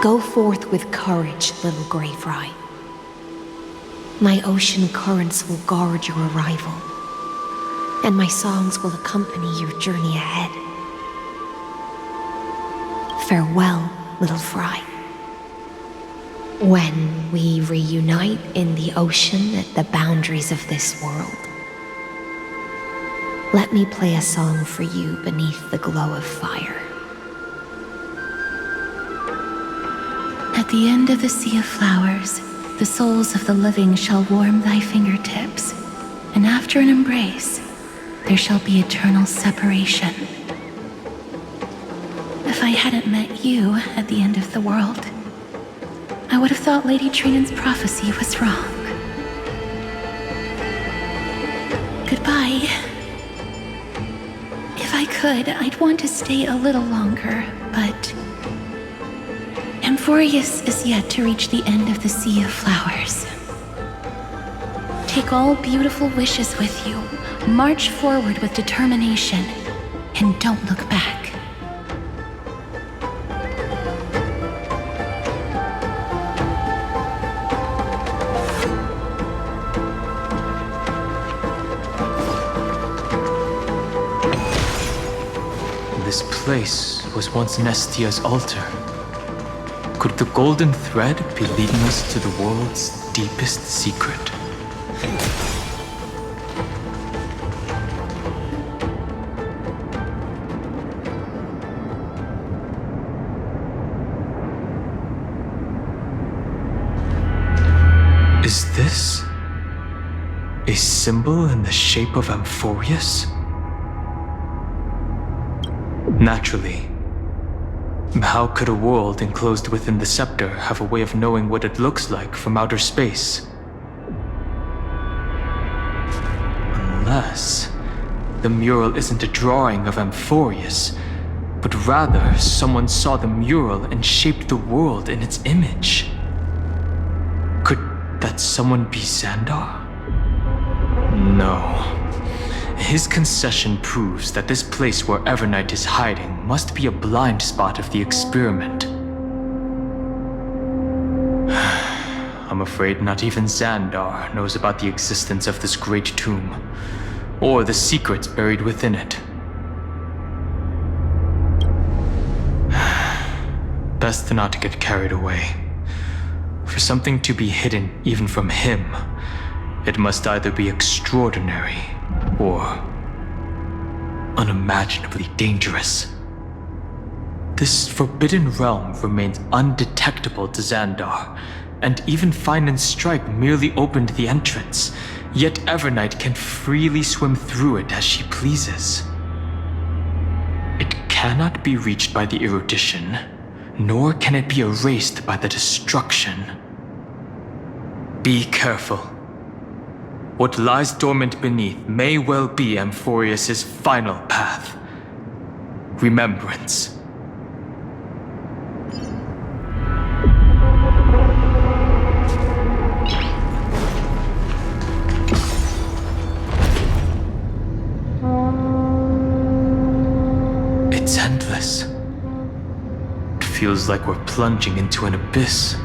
Go forth with courage, little grey fry. My ocean currents will guard your arrival, and my songs will accompany your journey ahead. Farewell, little fry. When we reunite in the ocean at the boundaries of this world, let me play a song for you beneath the glow of fire. At the end of the sea of flowers, the souls of the living shall warm thy fingertips, and after an embrace, there shall be eternal separation. If I hadn't met you at the end of the world, I would have thought Lady Trinan's prophecy was wrong. Goodbye. If I could, I'd want to stay a little longer, but Amphoreus is yet to reach the end of the Sea of Flowers. Take all beautiful wishes with you, march forward with determination, and don't look back. This place was once Nestia's altar. Could the golden thread be leading us to the world's deepest secret? Is this a symbol in the shape of Amphoreus? Naturally. How could a world enclosed within the scepter have a way of knowing what it looks like from outer space? Unless the mural isn't a drawing of Amphoreus, but rather someone saw the mural and shaped the world in its image. Could that someone be Xandar? No. His concession proves that this place where Evernight is hiding must be a blind spot of the experiment. I'm afraid not even Xandar knows about the existence of this great tomb, or the secrets buried within it. Best not to get carried away. For something to be hidden even from him, it must either be extraordinary or unimaginably dangerous. This forbidden realm remains undetectable to Xandar, and even Fine and Strike merely opened the entrance, yet Evernight can freely swim through it as she pleases. It cannot be reached by the erudition, nor can it be erased by the destruction. Be careful. What lies dormant beneath may well be Amphoreus' final path. Remembrance. It's endless. It feels like we're plunging into an abyss.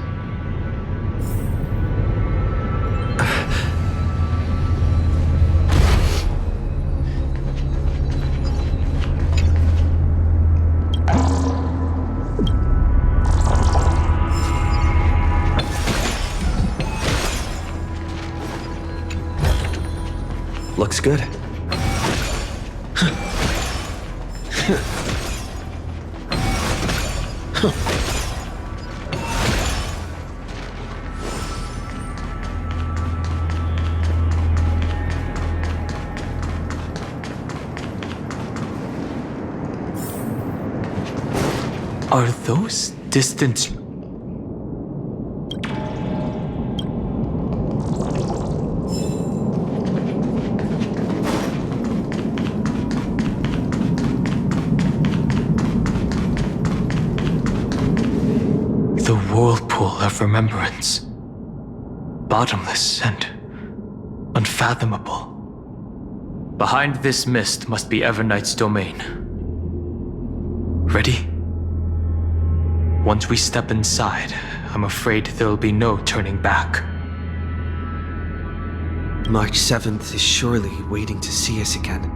Looks good. Are those distant... The whirlpool of remembrance. Bottomless and unfathomable. Behind this mist must be Evernight's domain. Ready? Once we step inside, I'm afraid there'll be no turning back. March 7th is surely waiting to see us again.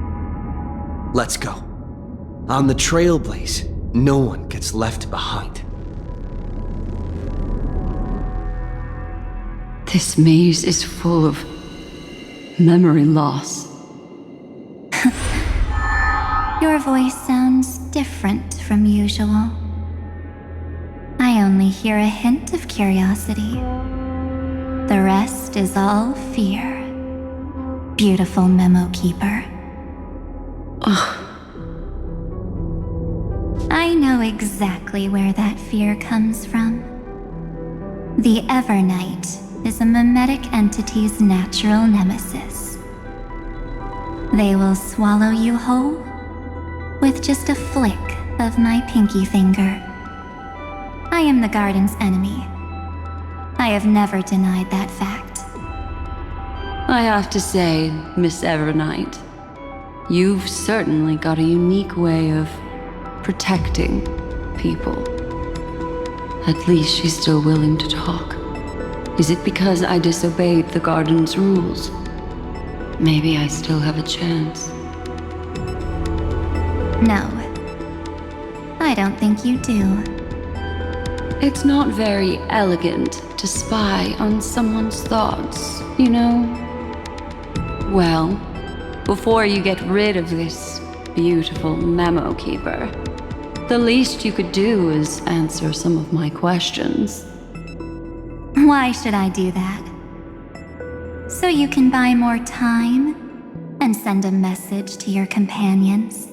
Let's go. On the Trailblaze, no one gets left behind. This maze is full of memory loss. Your voice sounds different from usual. I only hear a hint of curiosity. The rest is all fear. Beautiful Memo Keeper. I know exactly where that fear comes from. The Evernight is a mimetic entity's natural nemesis. They will swallow you whole with just a flick of my pinky finger. I am the garden's enemy. I have never denied that fact. I have to say, Miss Evernight, you've certainly got a unique way of protecting people. At least she's still willing to talk. Is it because I disobeyed the garden's rules? Maybe I still have a chance. No, I don't think you do. It's not very elegant to spy on someone's thoughts, you know? Well, before you get rid of this beautiful Memo Keeper, the least you could do is answer some of my questions. Why should I do that? So you can buy more time and send a message to your companions?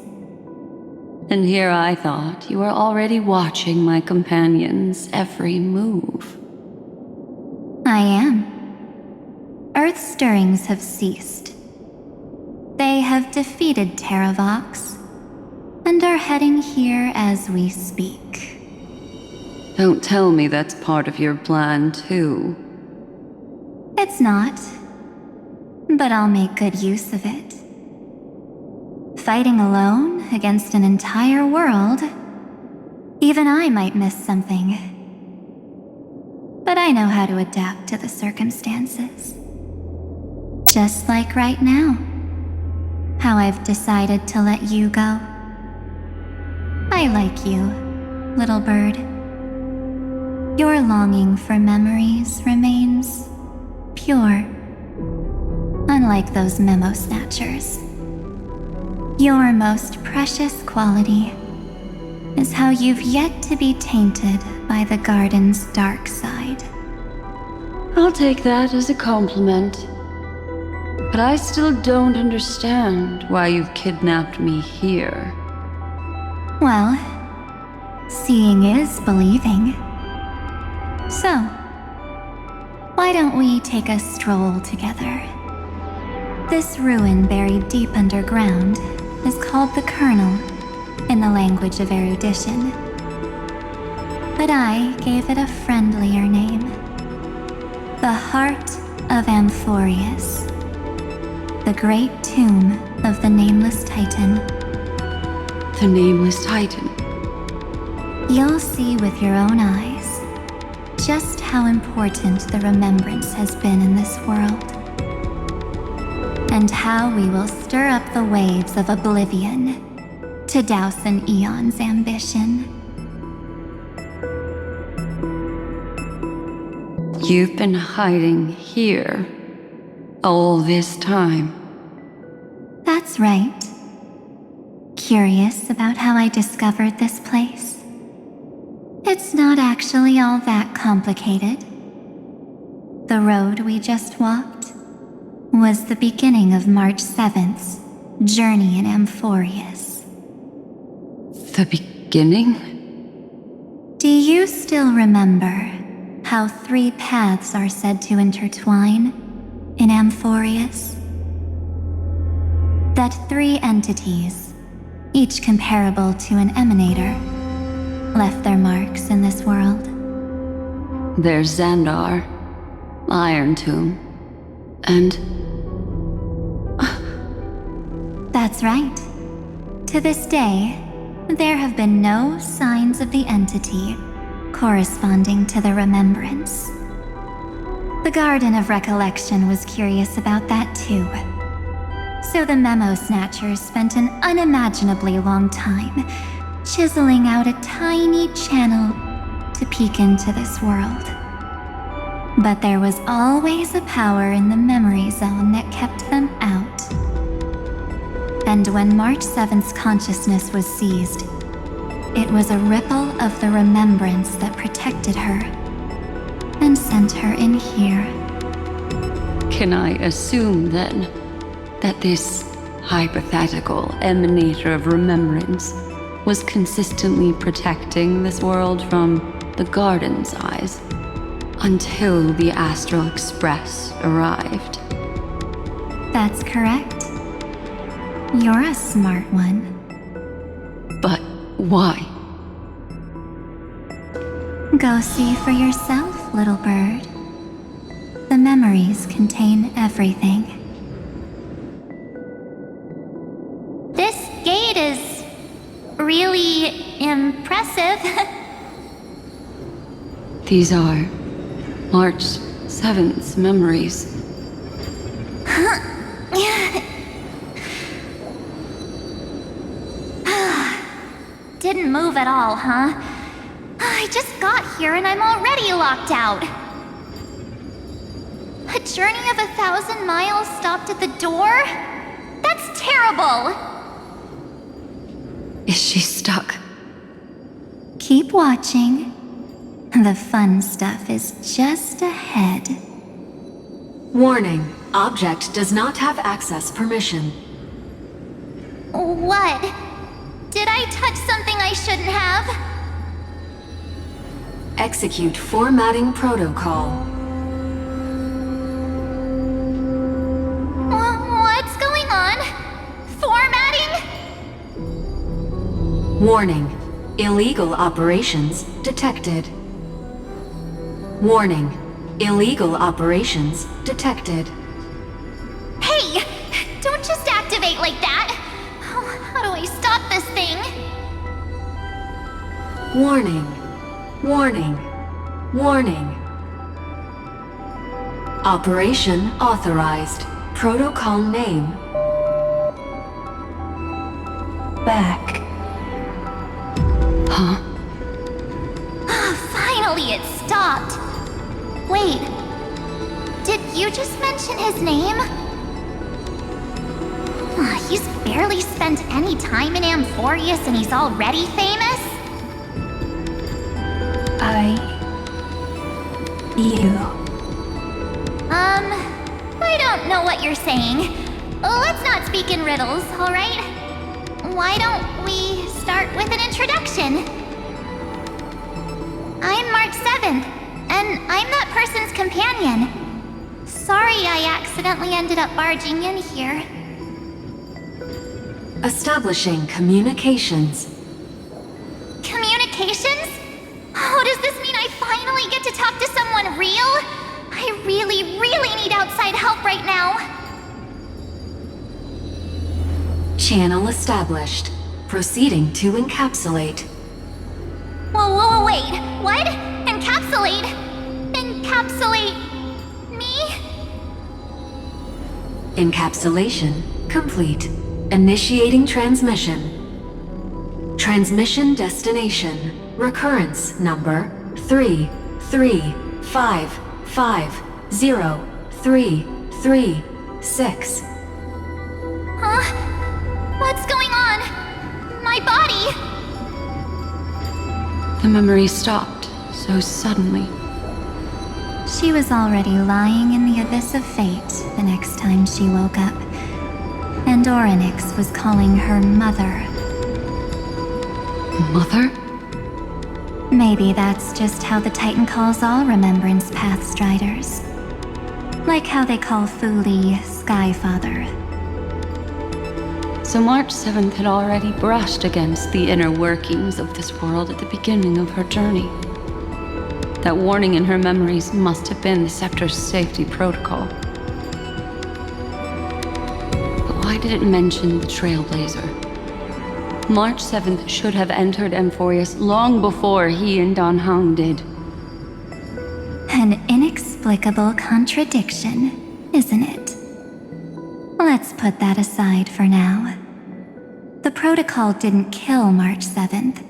And here I thought you were already watching my companions' every move. I am. Earth's stirrings have ceased. They have defeated Terravox and are heading here as we speak. Don't tell me that's part of your plan, too. It's not, but I'll make good use of it. Fighting alone against an entire world, even I might miss something. But I know how to adapt to the circumstances. Just like right now, how I've decided to let you go. I like you, little bird. Your longing for memories remains pure, unlike those memo snatchers. Your most precious quality is how you've yet to be tainted by the garden's dark side. I'll take that as a compliment. But I still don't understand why you've kidnapped me here. Well, seeing is believing. So, why don't we take a stroll together? This ruin buried deep underground is called the Kernel in the language of erudition. But I gave it a friendlier name. The Heart of Amphoreus. The great tomb of the Nameless Titan. The Nameless Titan. You'll see with your own eyes just how important the remembrance has been in this world. And how we will stir up the waves of Oblivion to douse an eon's ambition. You've been hiding here all this time. That's right. Curious about how I discovered this place? It's not actually all that complicated. The road we just walked was the beginning of March 7th's journey in Amphoreus. The beginning? Do you still remember how 3 paths are said to intertwine in Amphoreus? That 3 entities, each comparable to an emanator, left their marks in this world. There's Xandar, Iron Tomb, and... That's right. To this day, there have been no signs of the entity corresponding to the remembrance. The Garden of Recollection was curious about that too. So the Memo Snatchers spent an unimaginably long time chiseling out a tiny channel to peek into this world. But there was always a power in the memory zone that kept them out. And when March 7th's consciousness was seized, it was a ripple of the remembrance that protected her and sent her in here. Can I assume then that this hypothetical emanator of remembrance was consistently protecting this world from the Garden's eyes until the Astral Express arrived? That's correct. You're a smart one. But why? Go see for yourself, little bird. The memories contain everything. This gate is really impressive. These are March 7th's memories. Didn't move at all, huh? I just got here and I'm already locked out. A journey of 1,000 miles stopped at the door? That's terrible! Is she stuck? Keep watching. The fun stuff is just ahead. Warning. Object does not have access permission. What? Did I touch something I shouldn't have? Execute formatting protocol. What's going on? Formatting? Warning. Illegal operations detected. Warning. Illegal operations detected. Hey! Don't just activate like that! How do I stop this thing? Warning. Warning. Warning. Operation authorized. Protocol name. Back. Huh? Finally it stopped. Wait. Did you just mention his name? He's barely spent any time in Amphoreus and he's already famous? I don't know what you're saying. Let's not speak in riddles, alright? Why don't we start with an introduction? I'm March 7th, and I'm that person's companion. Sorry I accidentally ended up barging in here. Establishing communications. Communications? Oh, does this mean I finally get to talk to someone real? I really need outside help right now. Channel established. Proceeding to encapsulate. Whoa, wait. What? Encapsulate? Encapsulate me? Encapsulation complete. Initiating transmission. Transmission destination. Recurrence number 335503336. Huh? What's going on? My body? The memory stopped so suddenly. She was already lying in the abyss of fate the next time she woke up. And Orynyx was calling her mother. Mother? Maybe that's just how the Titan calls all Remembrance Path Striders. Like how they call Fuli Skyfather. So March 7th had already brushed against the inner workings of this world at the beginning of her journey. That warning in her memories must have been the Scepter's safety protocol. But why did it mention the Trailblazer? March 7th should have entered Amphoreus long before he and Dan Heng did. An inexplicable contradiction, isn't it? Let's put that aside for now. The protocol didn't kill March 7th.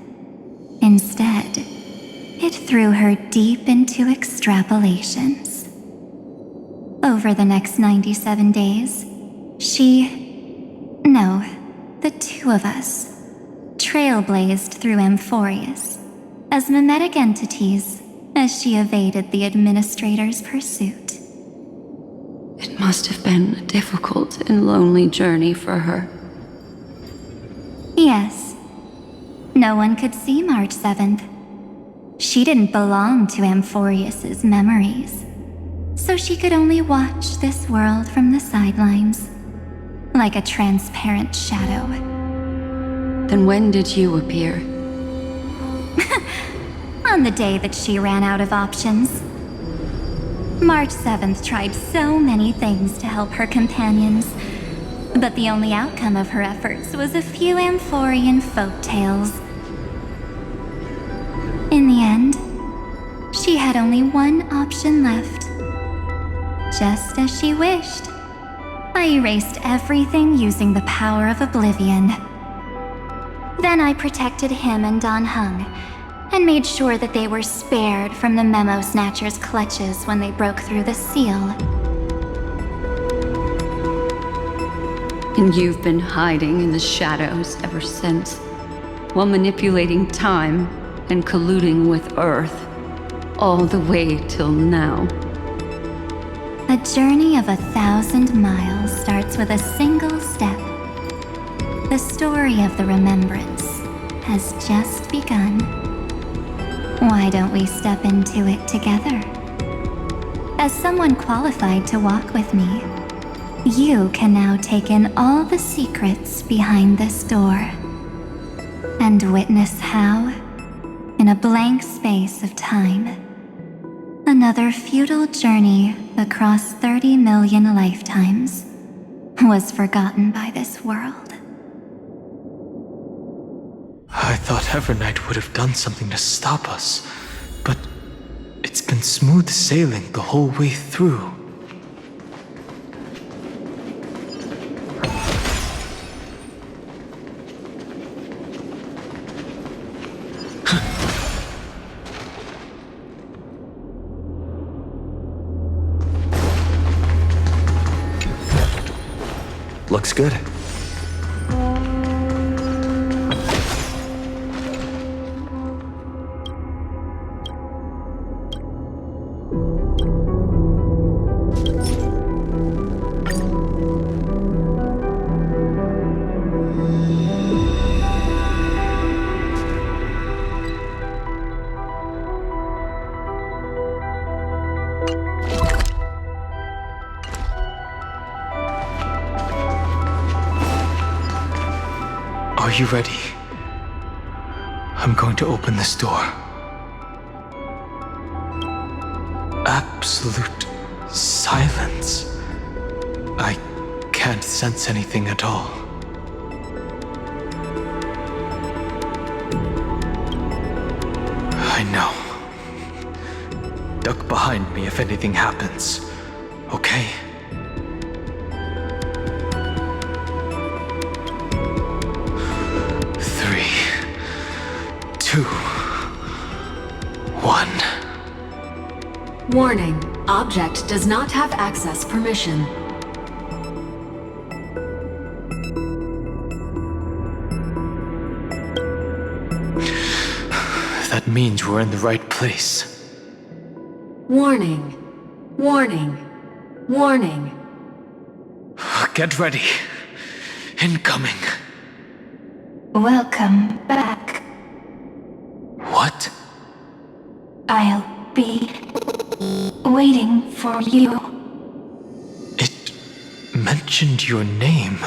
Instead, it threw her deep into extrapolations. Over the next 97 days, the two of us, trailblazed through Amphoreus as mimetic entities as she evaded the administrator's pursuit. It must have been a difficult and lonely journey for her. Yes. No one could see March 7th. She didn't belong to Amphoreus's memories, so she could only watch this world from the sidelines, like a transparent shadow. Then when did you appear? On the day that she ran out of options. March 7th tried so many things to help her companions, but the only outcome of her efforts was a few Amphorean folktales. In the end, she had only one option left. Just as she wished, I erased everything using the power of Oblivion. Then I protected him and Dan Heng, and made sure that they were spared from the Memo Snatcher's clutches when they broke through the seal. And you've been hiding in the shadows ever since, while manipulating time and colluding with Earth, all the way till now. A journey of 1,000 miles starts with a single step. The story of the remembrance has just begun. Why don't we step into it together? As someone qualified to walk with me, you can now take in all the secrets behind this door, and witness how, in a blank space of time, another futile journey across 30 million lifetimes was forgotten by this world. I thought Evernight would have done something to stop us, but it's been smooth sailing the whole way through. Looks good. Are you ready? I'm going to open this door. Absolute silence. I can't sense anything at all. I know. Duck behind me if anything happens, okay? 3, 2, 1. Warning. Object does not have access permission. That means we're in the right place. Warning. Warning. Warning. Get ready. Incoming. Welcome back. What? I'll be waiting for you. It mentioned your name.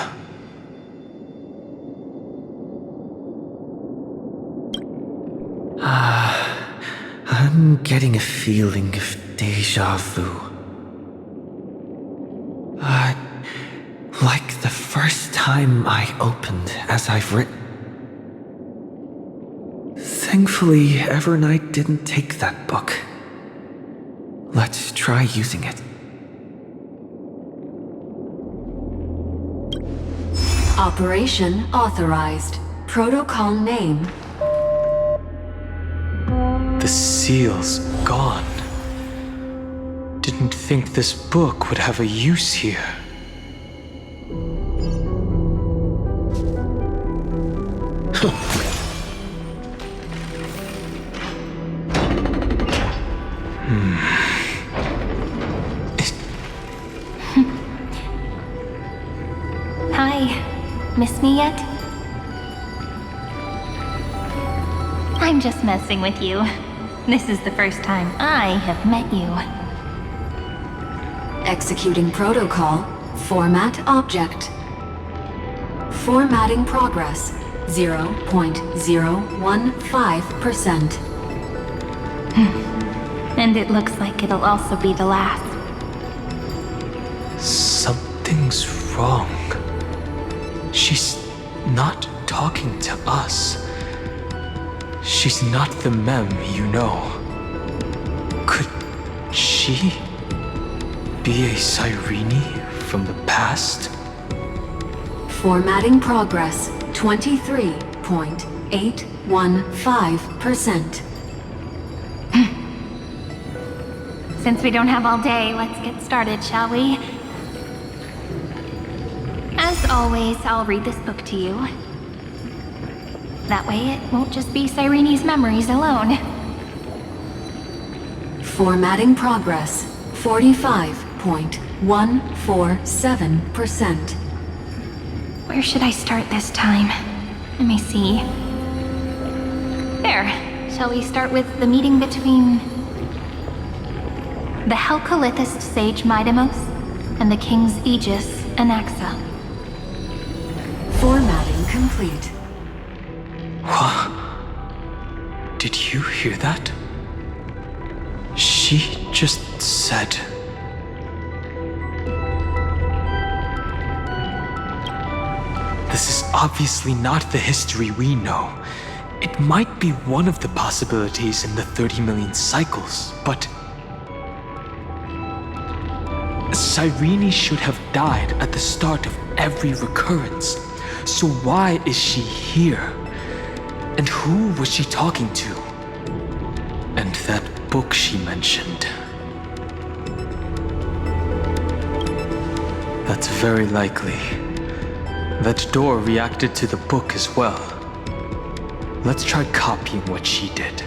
I'm getting a feeling of deja vu. Like the first time I opened as I've written. Thankfully, Evernight didn't take that book. Let's try using it. Operation authorized. Protocol name. The seal's gone. Didn't think this book would have a use here. Hi. Miss me yet? I'm just messing with you. This is the first time I have met you. Executing protocol. Format object. Formatting progress. 0.015%. And it looks like it'll also be the last. Something's wrong. She's not talking to us. She's not the Mem you know. Could she be a Cyrene from the past? Formatting progress. 23.815%. Since we don't have all day, let's get started, shall we? As always, I'll read this book to you. That way it won't just be Cyrene's memories alone. Formatting progress. 45.147%. Where should I start this time? Let me see. There. Shall we start with the meeting between the Helcolithist sage Midamos and the king's aegis, Anaxa? Formatting complete. What? Did you hear that? She just said... This is obviously not the history we know. It might be one of the possibilities in the 30 million cycles, but... Cyrene should have died at the start of every recurrence. So why is she here? And who was she talking to? And that book she mentioned. That's very likely. That door reacted to the book as well. Let's try copying what she did.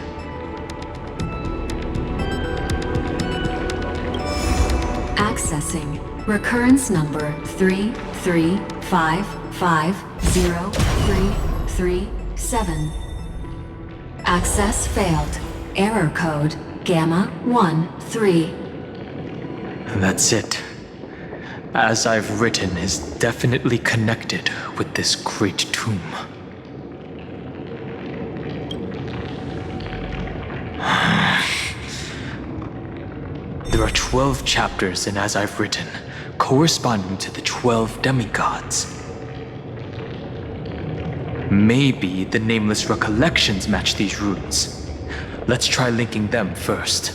Accessing. Recurrence number 335503337. Access failed. Error code Gamma 13. That's it. As I've written is definitely connected with this great tomb. There are 12 chapters in As I've Written, corresponding to the 12 demigods. Maybe the nameless recollections match these runes. Let's try linking them first.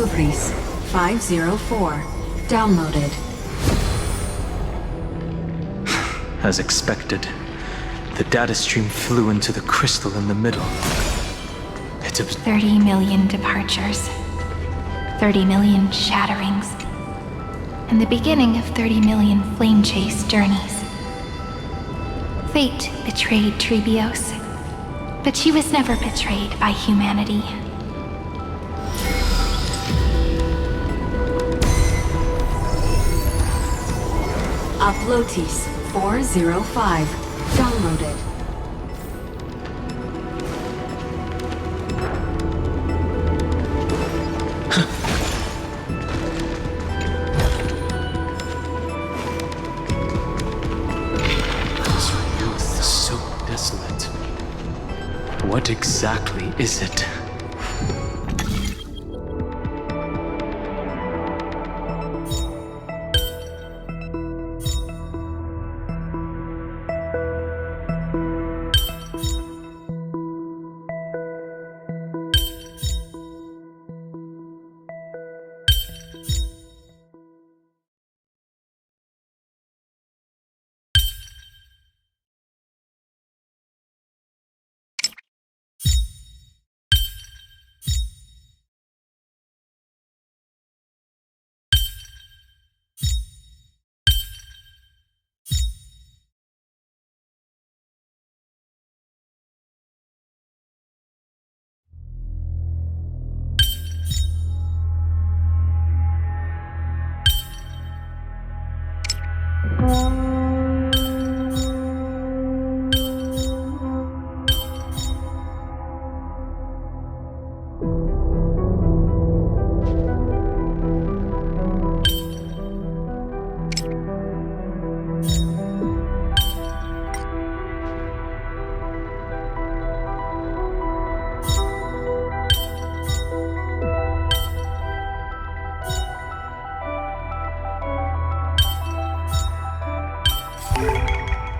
HoYoverse 504. Downloaded. As expected, the data stream flew into the crystal in the middle. It's 30 million departures. 30 million shatterings. And the beginning of 30 million flame chase journeys. Fate betrayed Trebios, but she was never betrayed by humanity. Uplotis 405. Downloaded. What exactly is it?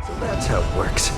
So that's how it works.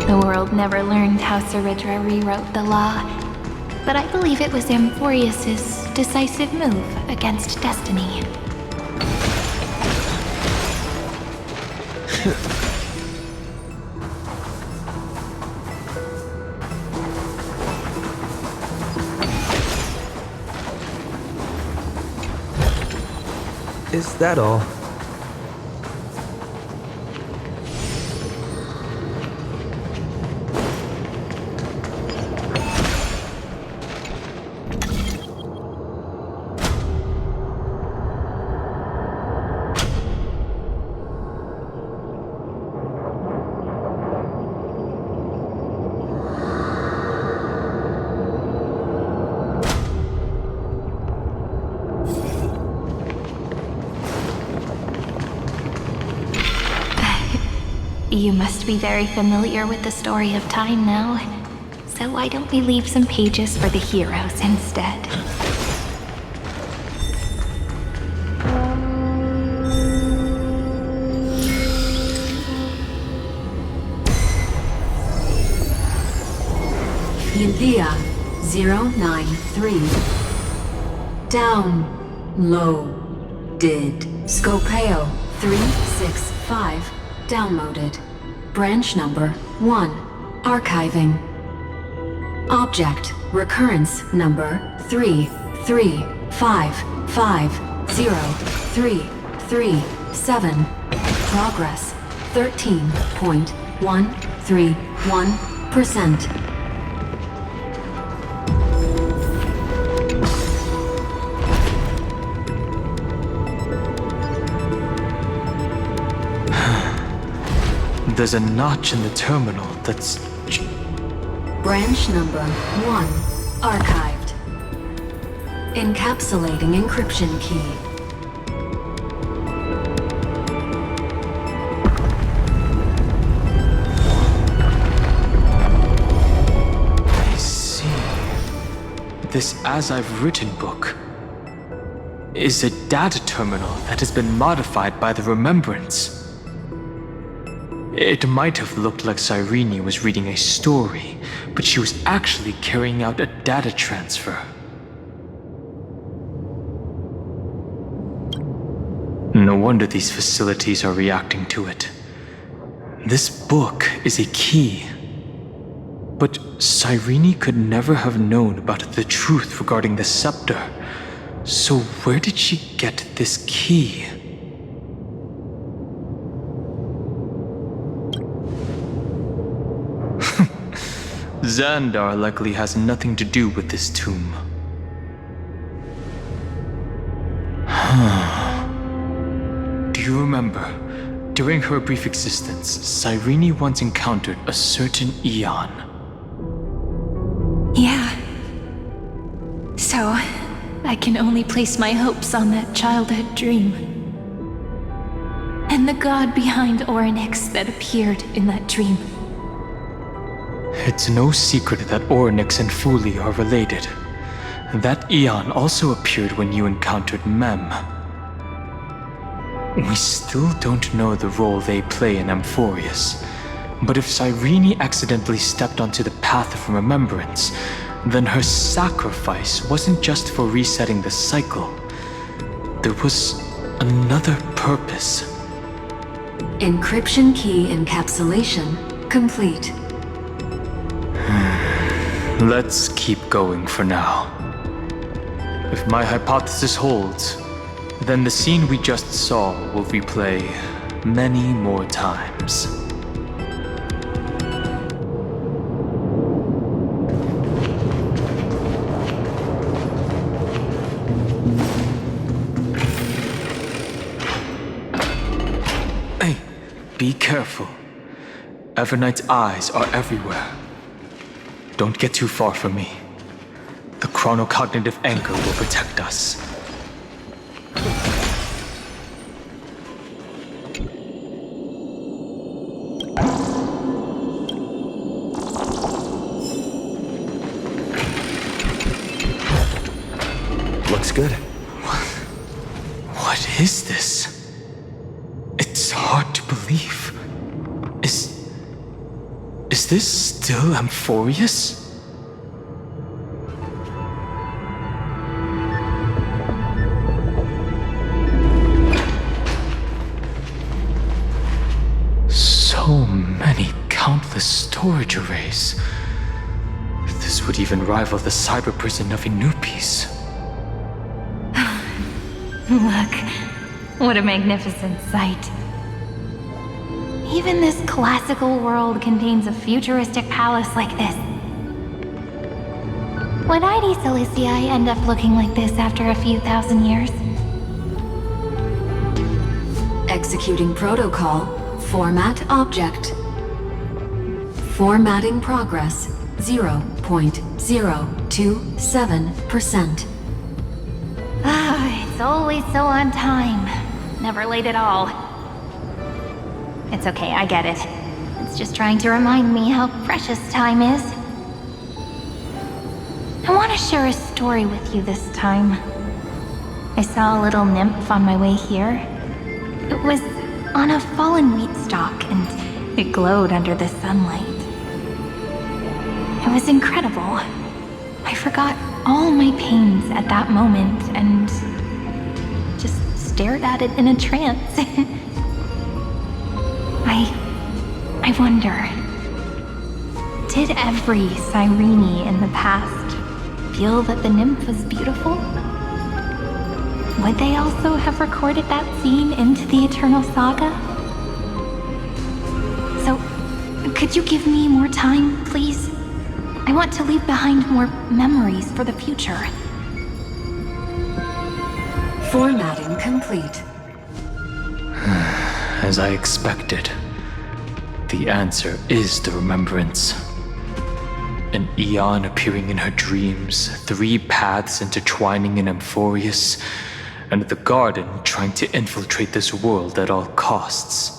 The world never learned how Saridra rewrote the law, but I believe it was Amphoreus' decisive move against destiny. Is that all? You must be very familiar with the story of time now, so why don't we leave some pages for the heroes instead? Yulia 093. Downloaded. Scopeo 365. Downloaded. Branch number 1. Archiving. Object recurrence number 335503337. Progress 13.131%. There's a notch in the terminal that's... Branch number 1. Archived. Encapsulating encryption key. this As I've Written book is a data terminal that has been modified by the Remembrance. It might have looked like Cyrene was reading a story, but she was actually carrying out a data transfer. No wonder these facilities are reacting to it. This book is a key. But Cyrene could never have known about the truth regarding the scepter. So where did she get this key? Xandar likely has nothing to do with this tomb. Do you remember, during her brief existence, Cyrene once encountered a certain Eon? Yeah. So, I can only place my hopes on that childhood dream. And the god behind Orynyx that appeared in that dream. It's no secret that Orynyx and Fuli are related. That Eon also appeared when you encountered Mem. We still don't know the role they play in Amphoreus, but if Cyrene accidentally stepped onto the path of remembrance, then her sacrifice wasn't just for resetting the cycle. There was another purpose. Encryption key encapsulation complete. Let's keep going for now. If my hypothesis holds, then the scene we just saw will replay many more times. Hey, be careful. Evernight's eyes are everywhere. Don't get too far from me. The chronocognitive anchor will protect us. Looks good. What is this? It's hard to believe. Is this still Amphoreus? So many countless storage arrays. This would even rival the cyber prison of Inupis. Look, what a magnificent sight. Even this classical world contains a futuristic palace like this. Would ID Ciliciae end up looking like this after a few thousand years? Executing protocol. Format object. Formatting progress 0.027%. It's always so on time. Never late at all. It's okay, I get it. It's just trying to remind me how precious time is. I want to share a story with you this time. I saw a little nymph on my way here. It was on a fallen wheat stalk, and it glowed under the sunlight. It was incredible. I forgot all my pains at that moment and just stared at it in a trance. I wonder, did every Cyrene in the past feel that the nymph was beautiful? Would they also have recorded that scene into the Eternal Saga? So, could you give me more time, please? I want to leave behind more memories for the future. Formatting complete. As I expected, the answer is the remembrance. An Eon appearing in her dreams, 3 paths intertwining in Amphoreus, and the Garden trying to infiltrate this world at all costs.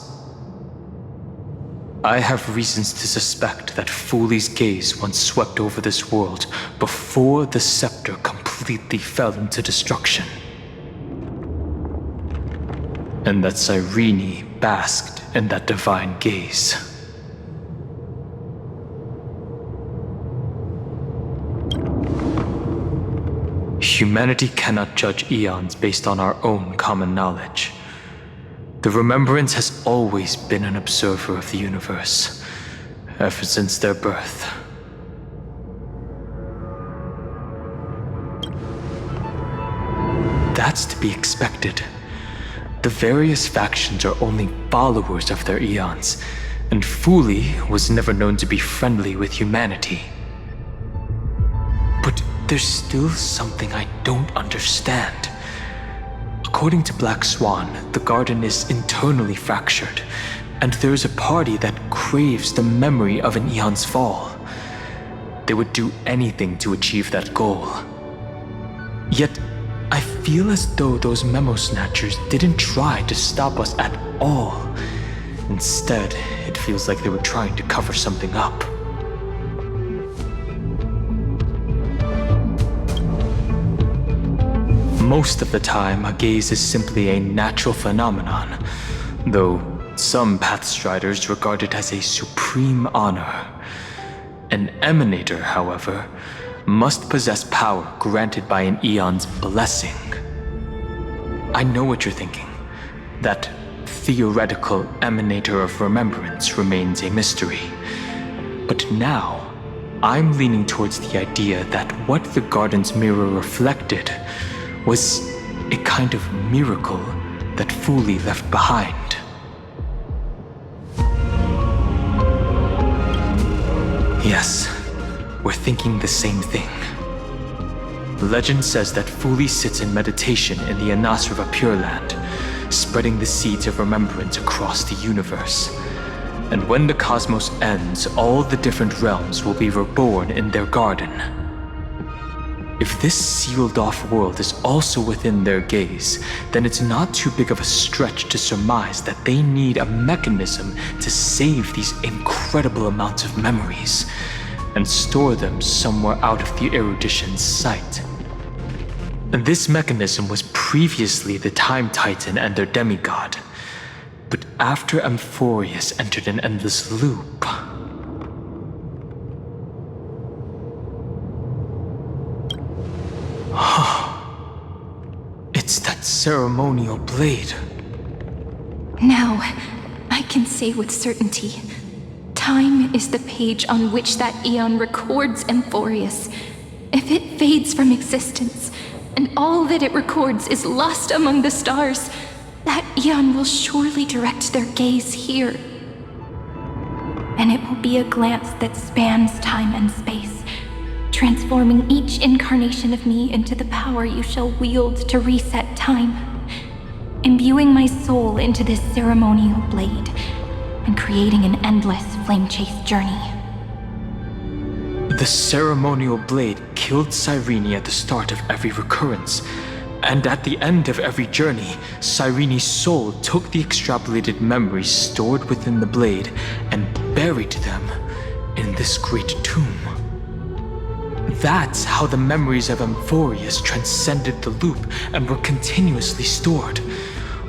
I have reasons to suspect that Foolie's gaze once swept over this world before the scepter completely fell into destruction. And that Cyrene basked in that divine gaze. Humanity cannot judge eons based on our own common knowledge. The Remembrance has always been an observer of the universe, ever since their birth. That's to be expected. The various factions are only followers of their eons, and Foolie was never known to be friendly with humanity. But there's still something I don't understand. According to Black Swan, the garden is internally fractured, and there is a party that craves the memory of an eon's fall. They would do anything to achieve that goal. Yet, I feel as though those memo snatchers didn't try to stop us at all. Instead, it feels like they were trying to cover something up. Most of the time, a gaze is simply a natural phenomenon, though some Pathstriders regard it as a supreme honor. An Emanator, however, must possess power granted by an eon's blessing. I know what you're thinking. That theoretical Emanator of Remembrance remains a mystery. But now, I'm leaning towards the idea that what the garden's mirror reflected was a kind of miracle that Foolie left behind. Yes, we're thinking the same thing. Legend says that Foolie sits in meditation in the Anasrava Pure Land, spreading the seeds of remembrance across the universe. And when the cosmos ends, all the different realms will be reborn in their garden. If this sealed-off world is also within their gaze, then it's not too big of a stretch to surmise that they need a mechanism to save these incredible amounts of memories and store them somewhere out of the erudition's sight. This mechanism was previously the Time Titan and their demigod, but after Amphoreus entered an endless loop, it's that ceremonial blade. Now, I can say with certainty, time is the page on which that eon records Amphoreus. If it fades from existence, and all that it records is lost among the stars, that eon will surely direct their gaze here. And it will be a glance that spans time and space, transforming each incarnation of me into the power you shall wield to reset time, imbuing my soul into this ceremonial blade, and creating an endless flame-chase journey. The ceremonial blade killed Cyrene at the start of every recurrence, and at the end of every journey, Cyrene's soul took the extrapolated memories stored within the blade and buried them in this great tomb. That's how the memories of Amphoreus transcended the loop and were continuously stored,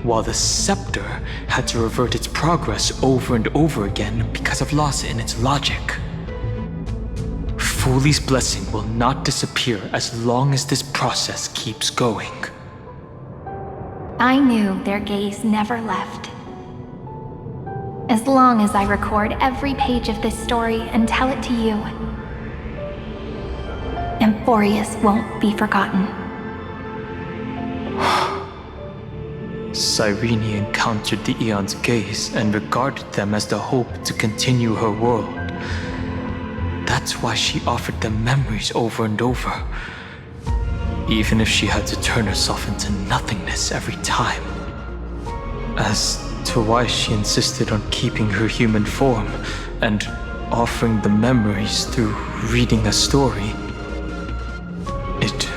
while the scepter had to revert its progress over and over again because of loss in its logic. Foolie's blessing will not disappear as long as this process keeps going. I knew their gaze never left. As long as I record every page of this story and tell it to you, Amphoreus won't be forgotten. Cyrene encountered the Eon's gaze and regarded them as the hope to continue her world. That's why she offered them memories over and over, even if she had to turn herself into nothingness every time. As to why she insisted on keeping her human form and offering the memories through reading a story, it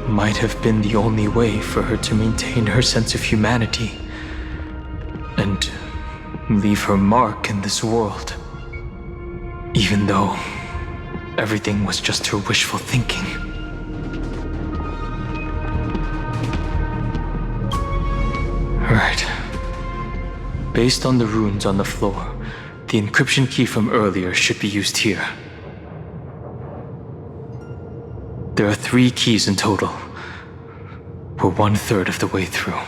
might have been the only way for her to maintain her sense of humanity and leave her mark in this world. Even though everything was just her wishful thinking. Right. Based on the runes on the floor, the encryption key from earlier should be used here. There are 3 keys in total. We're 1/3 of the way through.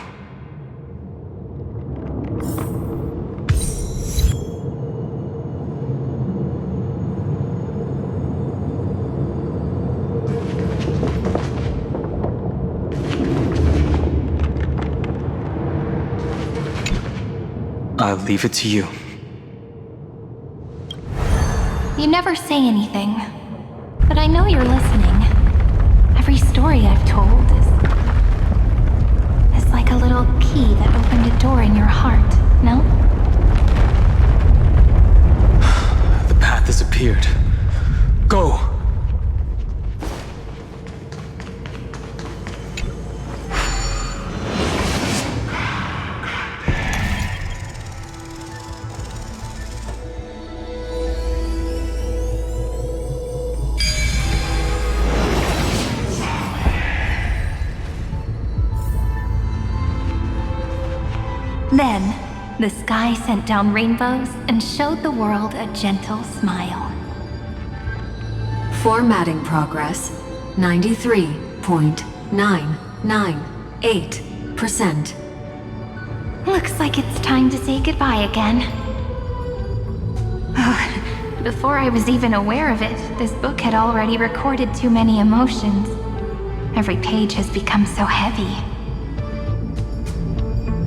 I'll leave it to you. You never say anything, but I know you're listening. Every story I've told is like a little key that opened a door in your heart, no? The path has appeared. Go! Then, the sky sent down rainbows and showed the world a gentle smile. Formatting progress 93.998%. Looks like it's time to say goodbye again. Before I was even aware of it, this book had already recorded too many emotions. Every page has become so heavy.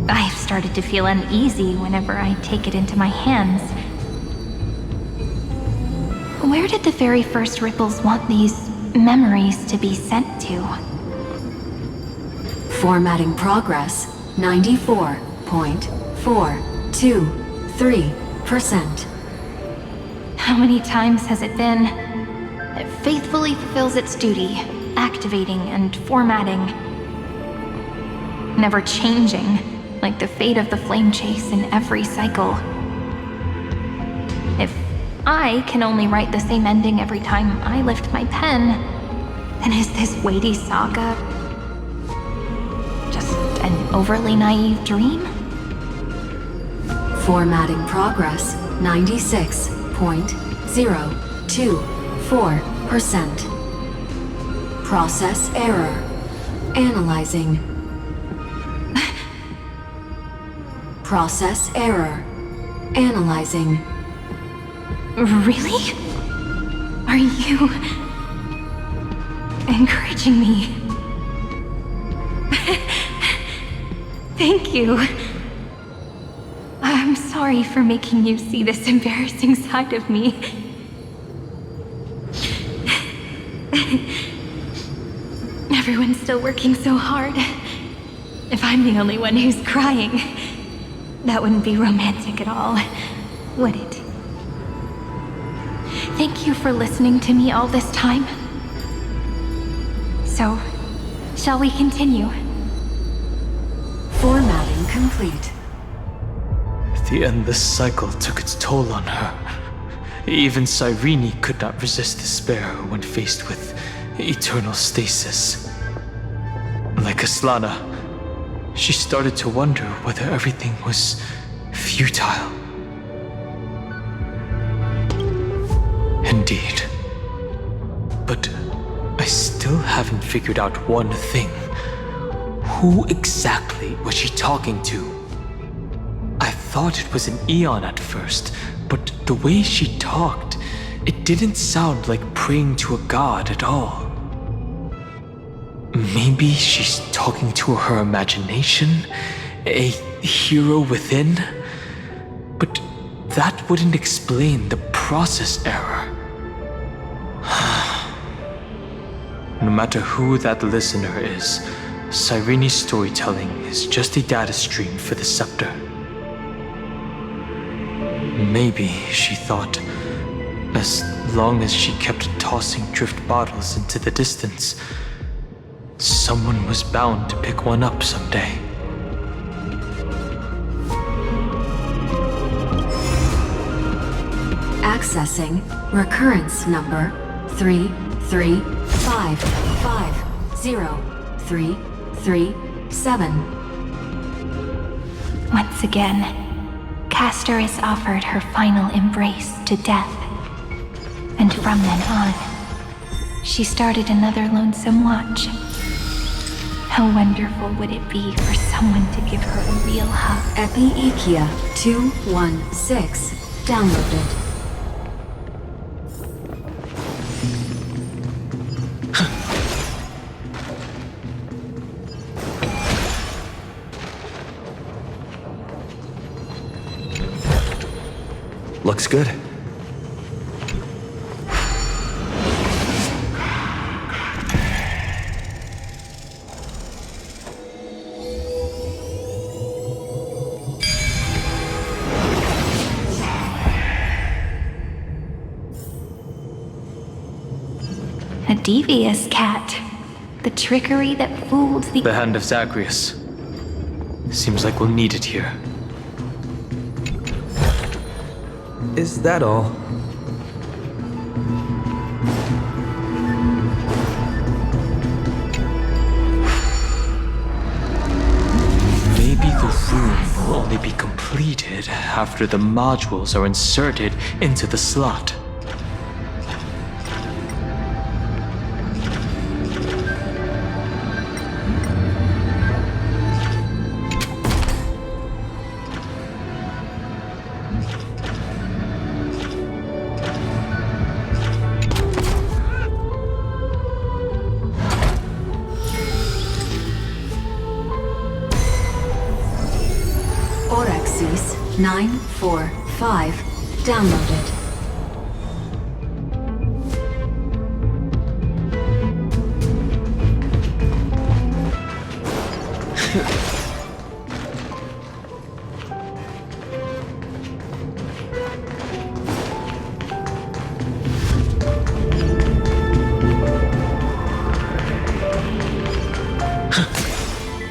I've started to feel uneasy whenever I take it into my hands. Where did the very first ripples want these memories to be sent to? Formatting progress 94.423%. How many times has it been? It faithfully fulfills its duty, activating and formatting. Never changing, like the fate of the flame chase in every cycle. If I can only write the same ending every time I lift my pen, then is this weighty saga just an overly naive dream? Formatting progress 96.024%. Process error. Analyzing. Process error. Analyzing. Really? Are you encouraging me? Thank you. I'm sorry for making you see this embarrassing side of me. Everyone's still working so hard. If I'm the only one who's crying, that wouldn't be romantic at all, would it? Thank you for listening to me all this time. So, shall we continue? Formatting complete. The endless cycle took its toll on her. Even Cyrene could not resist despair when faced with eternal stasis. Like Aslana, she started to wonder whether everything was futile. Indeed. But I still haven't figured out one thing. Who exactly was she talking to? I thought it was an Eon at first, but the way she talked, it didn't sound like praying to a god at all. Maybe she's talking to her imagination, a hero within? But that wouldn't explain the process error. No matter who that listener is, Cyrene's storytelling is just a data stream for the scepter. Maybe, she thought, as long as she kept tossing drift bottles into the distance, someone was bound to pick one up someday. Accessing recurrence number 335503337. Once again, Castor is offered her final embrace to death. And from then on, she started another lonesome watch. How wonderful would it be for someone to give her a real hug? Epi-Ichia 216 downloaded. Looks good. A devious cat. The trickery that fooled the... The hand of Zagreus. Seems like we'll need it here. Is that all? Maybe the room will only be completed after the modules are inserted into the slot. Orexis 945 downloaded.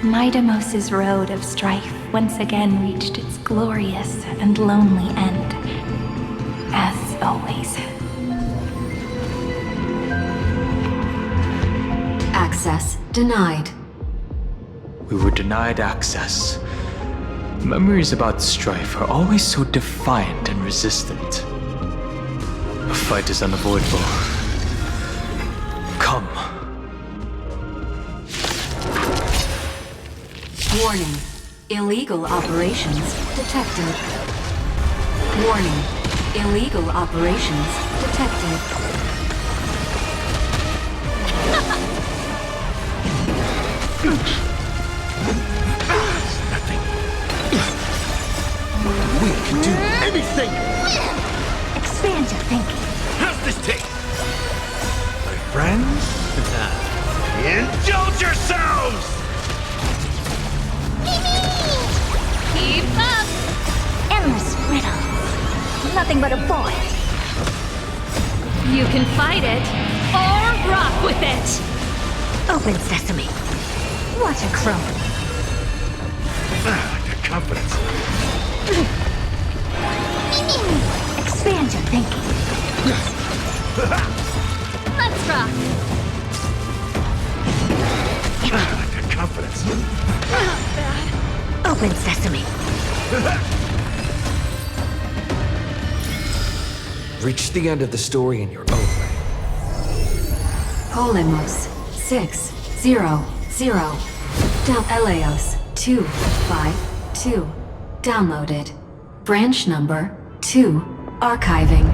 Midamos's road of strife once again reached its glorious and lonely end. As always. Access denied. We were denied access. Memories about strife are always so defiant and resistant. A fight is unavoidable. Come. Warning. Illegal operations detected. Warning. Illegal operations detected. Nothing. We can do anything! Expand your thinking. How's this take? My friends? Indulge yourselves! Keep up! Endless riddles. Nothing but a void. You can fight it, or rock with it! Open sesame. What a crumble. The confidence. Expand your thinking. Let's rock! The confidence. Open sesame. Reach the end of the story in your own way. Polemos 600. Eleos 252 downloaded. Branch number 2 archiving.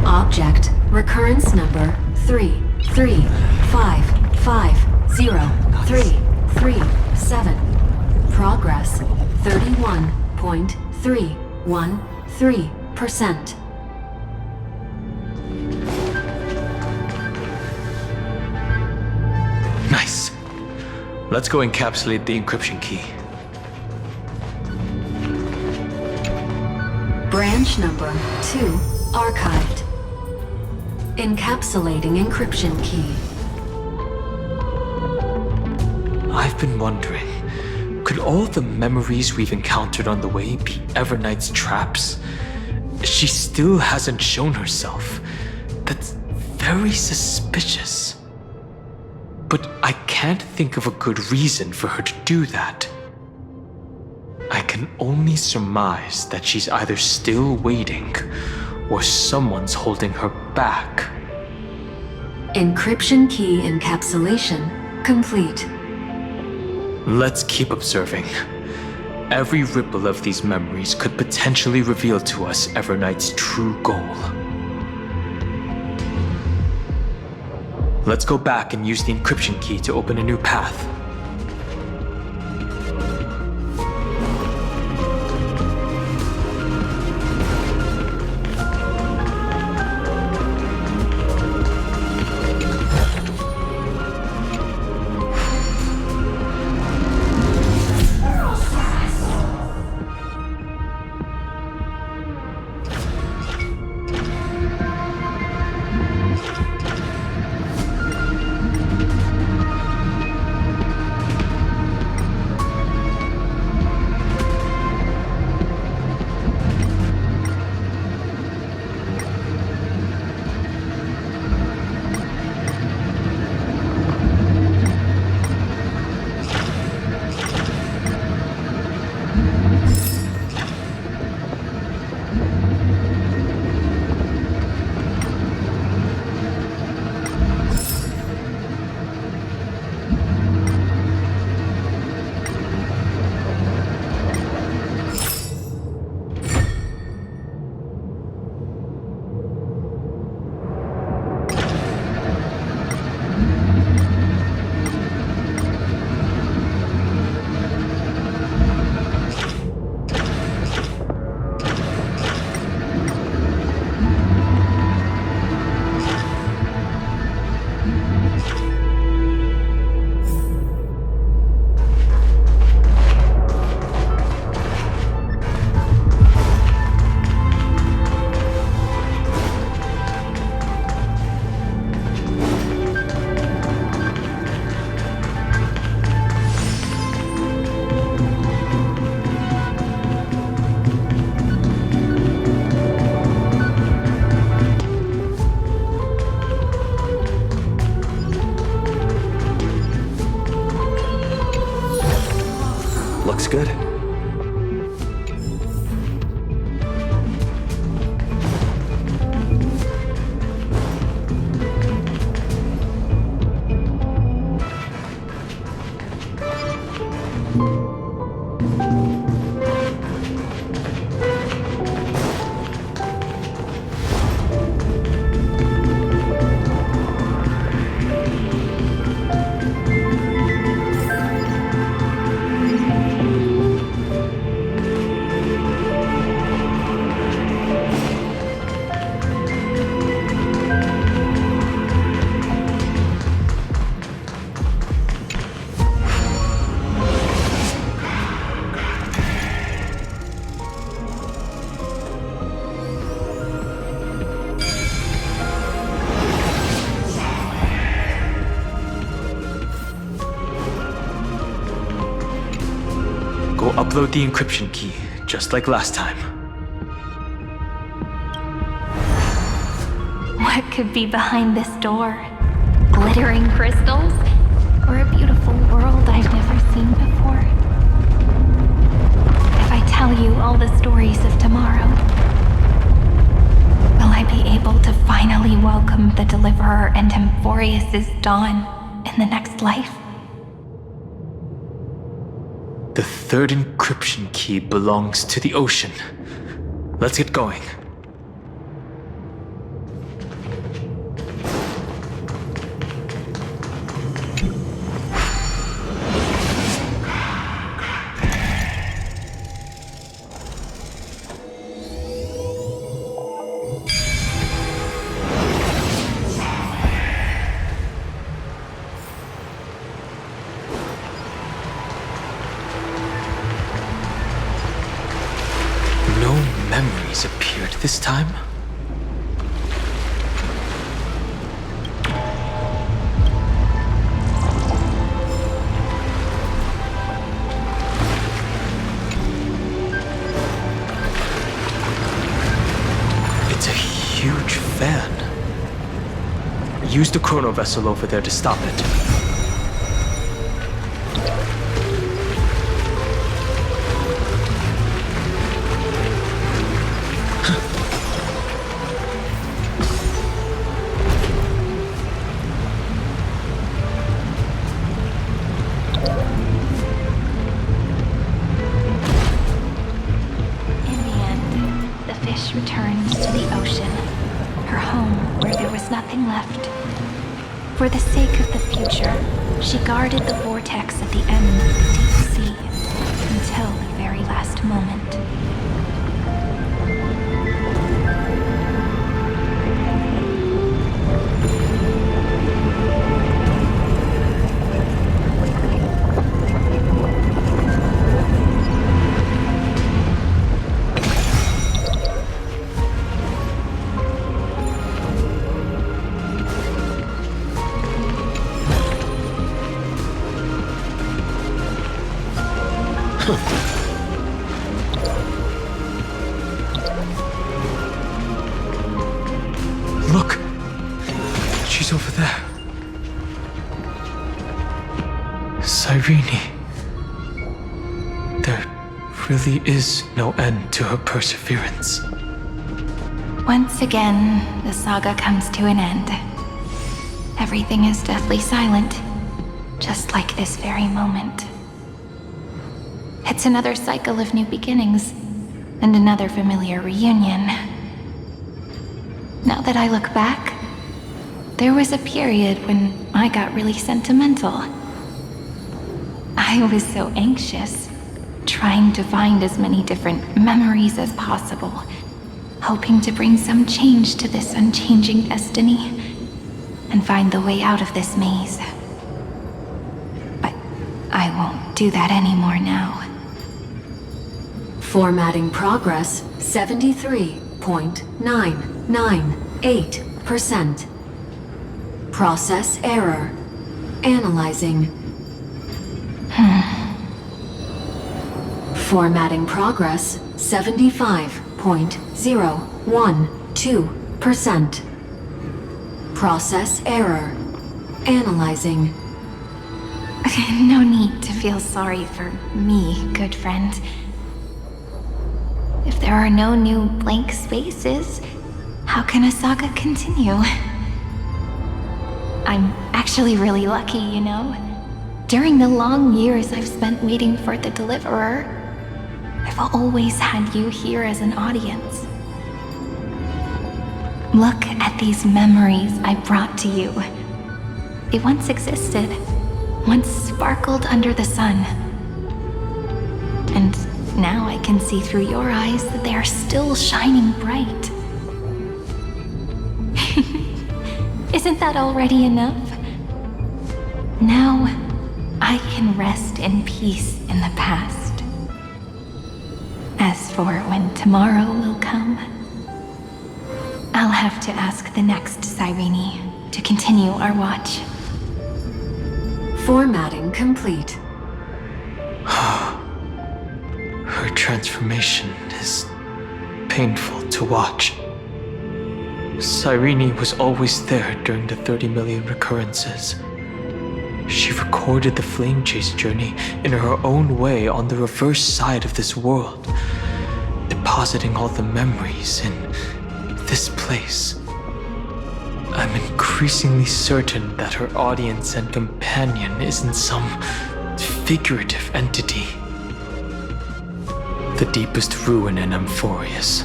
Object recurrence number 335503337. Progress 31.313%. Nice. Let's go encapsulate the encryption key. Branch number 2 archived. Encapsulating encryption key. I've been wondering, could all the memories we've encountered on the way be Evernight's traps? she still hasn't shown herself. That's very suspicious. But I can't think of a good reason for her to do that. I can only surmise that she's either still waiting, or someone's holding her back. Encryption key encapsulation complete. Let's keep observing. Every ripple of these memories could potentially reveal to us Evernight's true goal. Let's go back and use the encryption key to open a new path. Looks good. Go upload the encryption key, just like last time. What could be behind this door? Glittering crystals? Or a beautiful world I've never seen before? If I tell you all the stories of tomorrow, will I be able to finally welcome the Deliverer and Amphoreus' dawn in the next life? The third encryption key belongs to the ocean. Let's get going. Memories appeared this time? huge fan. Use the chrono vessel over there to stop it. Returns to the ocean, her home where there was nothing left. For the sake of the future, she guarded the vortex at the end of the deep sea until the very last moment. Look! She's over there. Cyrene. There really is no end to her perseverance. Once again, the saga comes to an end. Everything is deathly silent, just like this very moment. It's another cycle of new beginnings, and another familiar reunion. Now that I look back, there was a period when I got really sentimental. I was so anxious, trying to find as many different memories as possible, hoping to bring some change to this unchanging destiny, and find the way out of this maze. But I won't do that anymore now. Formatting progress 73.998%. Process error. Analyzing. Formatting progress 75.012%. Process error. Analyzing. No need to feel sorry for me, good friend. If there are no new blank spaces, how can a saga continue? I'm actually really lucky, you know? During the long years I've spent waiting for the Deliverer, I've always had you here as an audience. Look at these memories I brought to you. They once existed, once sparkled under the sun. And now I can see through your eyes that they are still shining bright. Isn't that already enough? Now, I can rest in peace in the past. As for when tomorrow will come, I'll have to ask the next Cyrene to continue our watch. Formatting complete. Her transformation is painful to watch. Cyrene was always there during the 30 million recurrences. She recorded the Flame Chase journey in her own way on the reverse side of this world, depositing all the memories in this place. I'm increasingly certain that her audience and companion isn't some figurative entity. The deepest ruin in Amphoreus,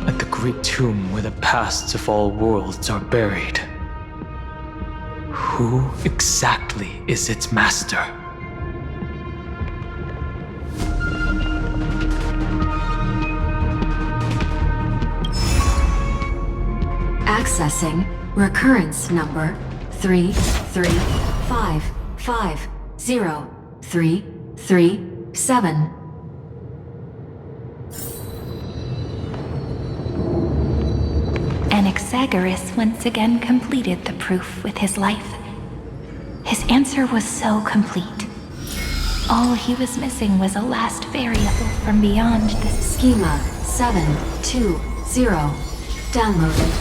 at the great tomb where the pasts of all worlds are buried. Who exactly is its master? Accessing recurrence number 335503337. Anaxagoras once again completed the proof with his life. His answer was so complete. All he was missing was a last variable from beyond this Schema 720. downloaded.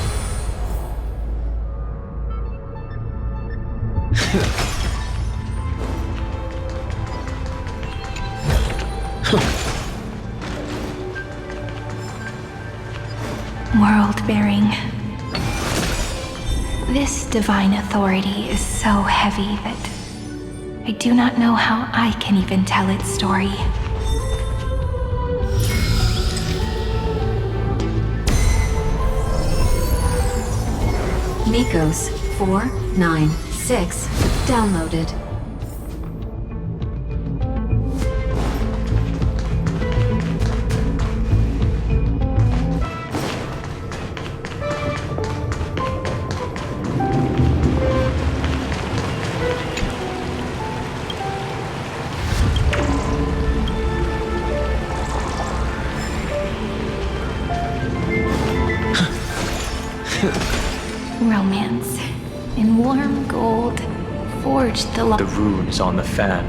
World-bearing. This divine authority is so heavy that I do not know how I can even tell its story. Nikos 496 downloaded. Romance in warm gold forged the The runes on the fan.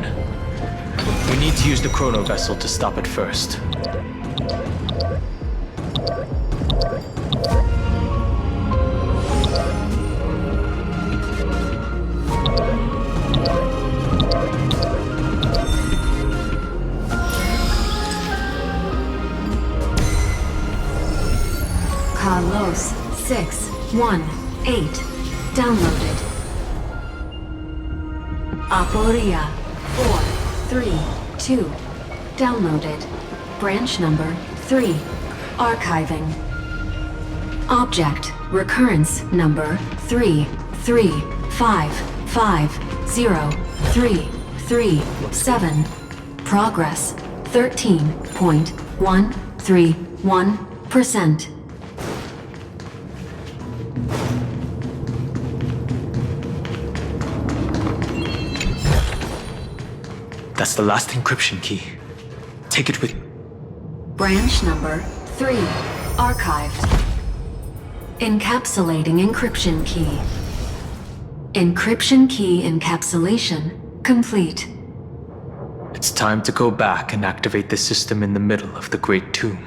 We need to use the chrono vessel to stop it first. Carlos 618 downloaded. Aporia 432 downloaded. Branch number 3 archiving. Object recurrence number 335503337. Progress 13.131%. That's the last encryption key. Take it with... Branch number 3 archived. Encapsulating encryption key. Encryption key encapsulation complete. It's time to go back and activate the system in the middle of the Great Tomb.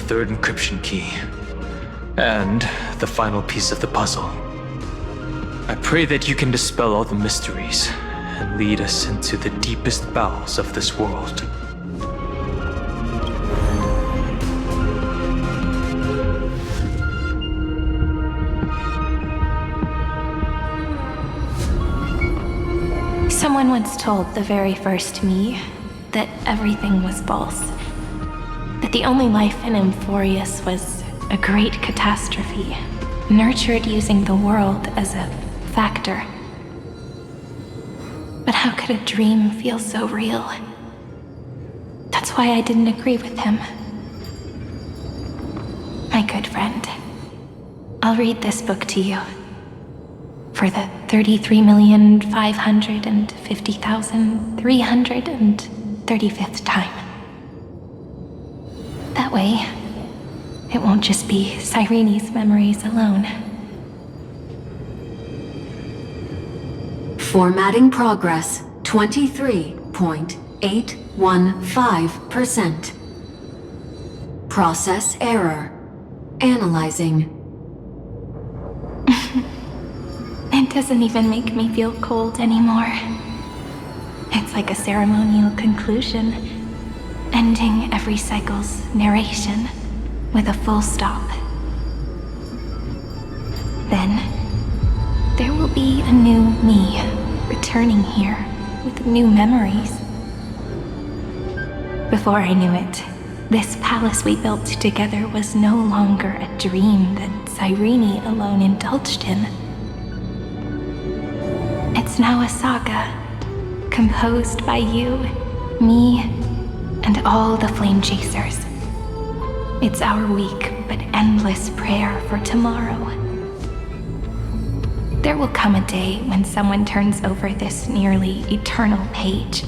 Third encryption key, and the final piece of the puzzle. I pray that you can dispel all the mysteries and lead us into the deepest bowels of this world. Someone once told the very first me that everything was false. That the only life in Amphoreus was a great catastrophe, nurtured using the world as a factor. But how could a dream feel so real? That's why I didn't agree with him. My good friend, I'll read this book to you. For the 33,550,335th time. That way, it won't just be Cyrene's memories alone. Formatting progress 23.815%. Process error. Analyzing. It doesn't even make me feel cold anymore. It's like a ceremonial conclusion, ending every cycle's narration with a full stop. Then, there will be a new me returning here with new memories. Before I knew it, this palace we built together was no longer a dream that Cyrene alone indulged in. It's now a saga, composed by you, me, and all the flame chasers. It's our weak but endless prayer for tomorrow. There will come a day when someone turns over this nearly eternal page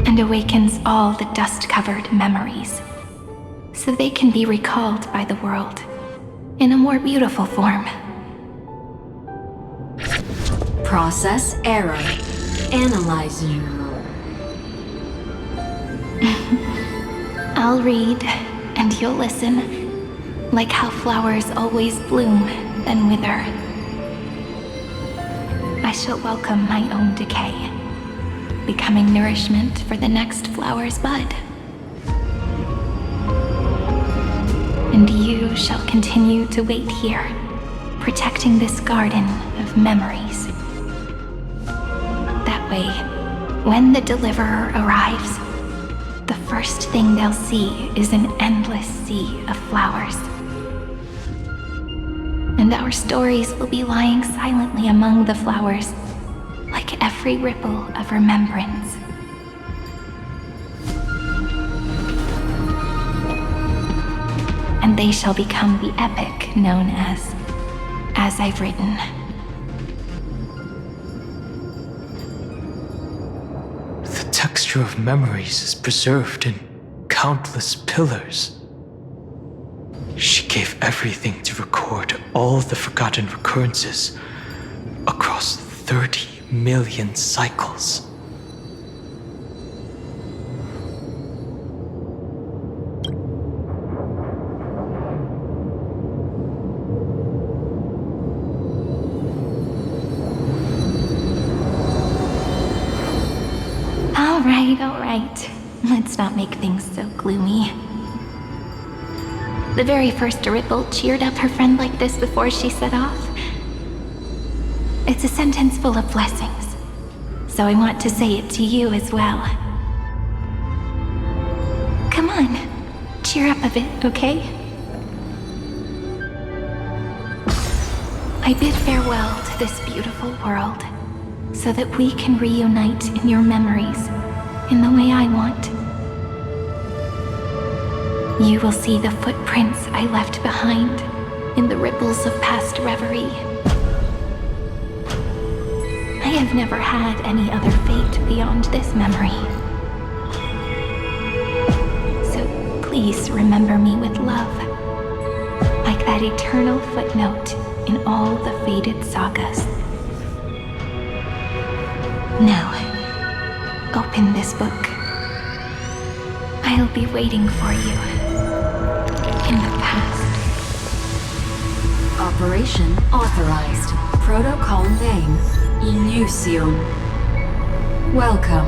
and awakens all the dust-covered memories, so they can be recalled by the world in a more beautiful form. Process error. Analyzing. I'll read, and you'll listen, like how flowers always bloom, then wither. I shall welcome my own decay, becoming nourishment for the next flower's bud. And you shall continue to wait here, protecting this garden of memories. That way, when the deliverer arrives, the first thing they'll see is an endless sea of flowers. And our stories will be lying silently among the flowers, like every ripple of remembrance. And they shall become the epic known as I've Written. The texture of memories is preserved in countless pillars. She gave everything to record all the forgotten recurrences across 30 million cycles. All right. Let's not make things so gloomy. The very first ripple cheered up her friend like this before she set off. It's a sentence full of blessings, so I want to say it to you as well. Come on, cheer up a bit, okay? I bid farewell to this beautiful world, so that we can reunite in your memories in the way I want. You will see the footprints I left behind in the ripples of past reverie. I have never had any other fate beyond this memory. So please remember me with love, like that eternal footnote in all the faded sagas. Now, open this book. I'll be waiting for you in the past. Operation authorized. Protocol name, Illusion. Welcome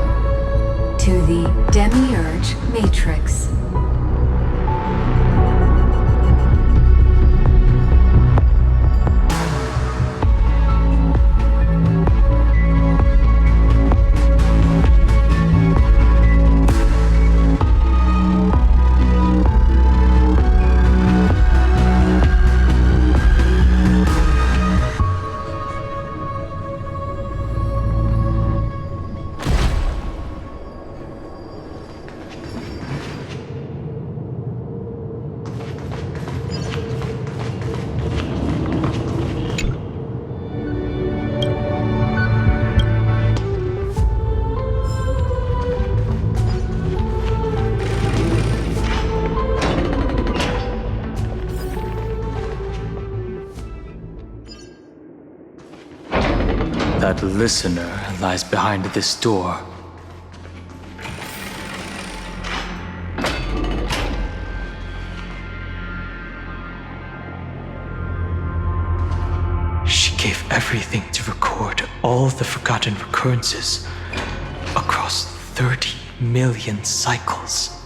to the Demiurge Matrix. That listener lies behind this door. She gave everything to record all the forgotten recurrences across 30 million cycles.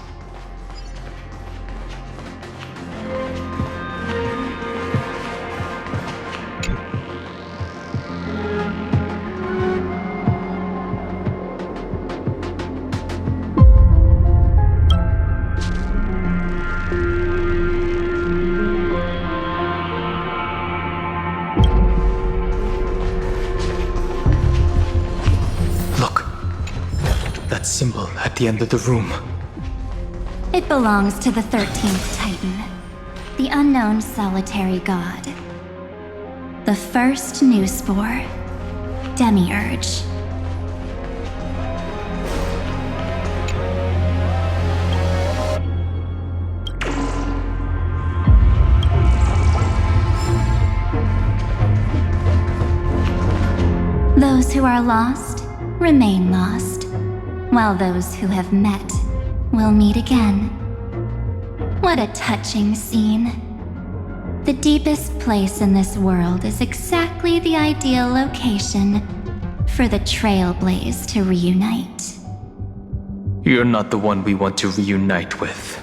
Symbol at the end of the room. It belongs to the 13th Titan, the unknown solitary god. The first new spore, Demiurge. Those who are lost remain lost, while those who have met will meet again. What a touching scene. The deepest place in this world is exactly the ideal location for the Trailblaze to reunite. You're not the one we want to reunite with,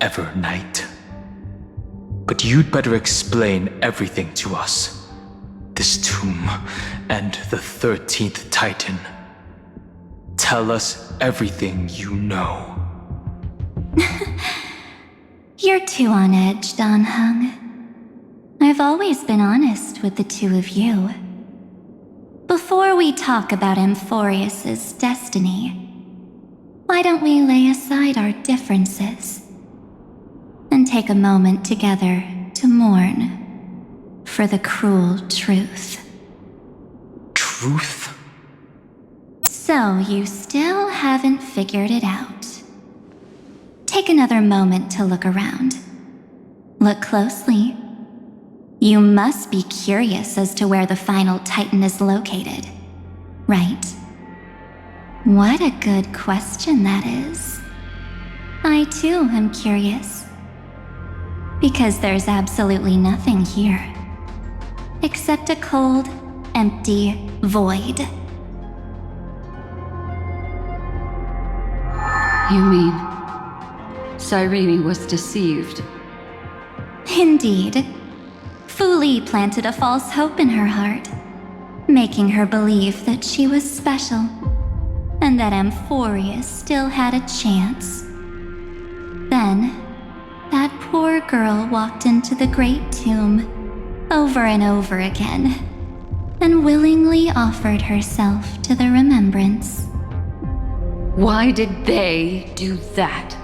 Evernight. But you'd better explain everything to us. This tomb and the 13th Titan. Tell us everything you know. You're too on edge, Donhung. I've always been honest with the two of you. Before we talk about Amphoreus' destiny, why don't we lay aside our differences and take a moment together to mourn for the cruel truth? Truth? So you still haven't figured it out. Take another moment to look around. Look closely. You must be curious as to where the final Titan is located, right? What a good question that is. I too am curious. Because there's absolutely nothing here. Except a cold, empty void. You mean Cyrene was deceived? Indeed. Fu Li planted a false hope in her heart, making her believe that she was special, and that Amphoreus still had a chance. Then, that poor girl walked into the Great Tomb over and over again, and willingly offered herself to the remembrance. Why did they do that?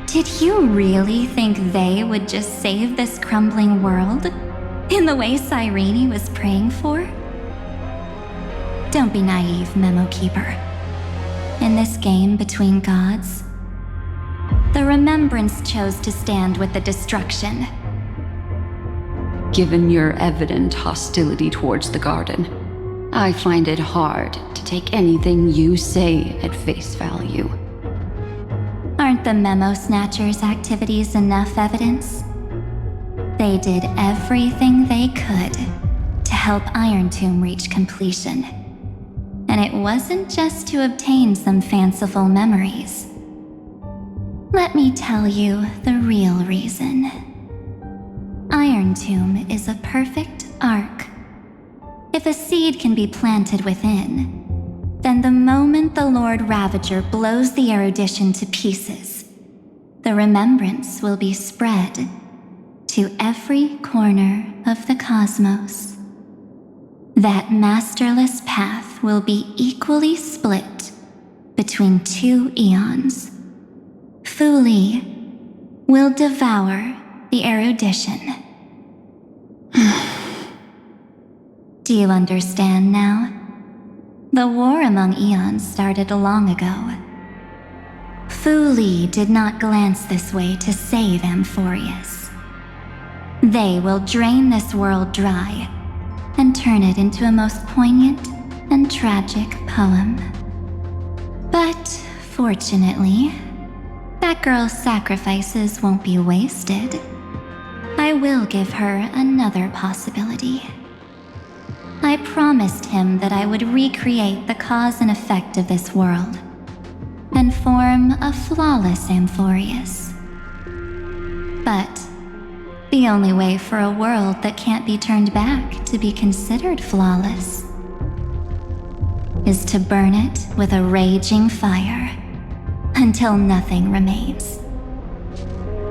Did you really think they would just save this crumbling world in the way Cyrene was praying for? Don't be naive, Memo Keeper. In this game between gods, the Remembrance chose to stand with the destruction. Given your evident hostility towards the garden, I find it hard to take anything you say at face value. Aren't the Memo Snatchers' activities enough evidence? They did everything they could to help Iron Tomb reach completion. And it wasn't just to obtain some fanciful memories. Let me tell you the real reason. Iron Tomb is a perfect arc. If a seed can be planted within, then the moment the Lord Ravager blows the erudition to pieces, the remembrance will be spread to every corner of the cosmos. That masterless path will be equally split between two eons. Fu Li will devour the erudition. Do you understand now? The war among eons started long ago. Fu Li did not glance this way to save Amphoreus. They will drain this world dry, and turn it into a most poignant and tragic poem. But fortunately, that girl's sacrifices won't be wasted. I will give her another possibility. I promised him that I would recreate the cause and effect of this world and form a flawless Amphoreus. But the only way for a world that can't be turned back to be considered flawless is to burn it with a raging fire until nothing remains.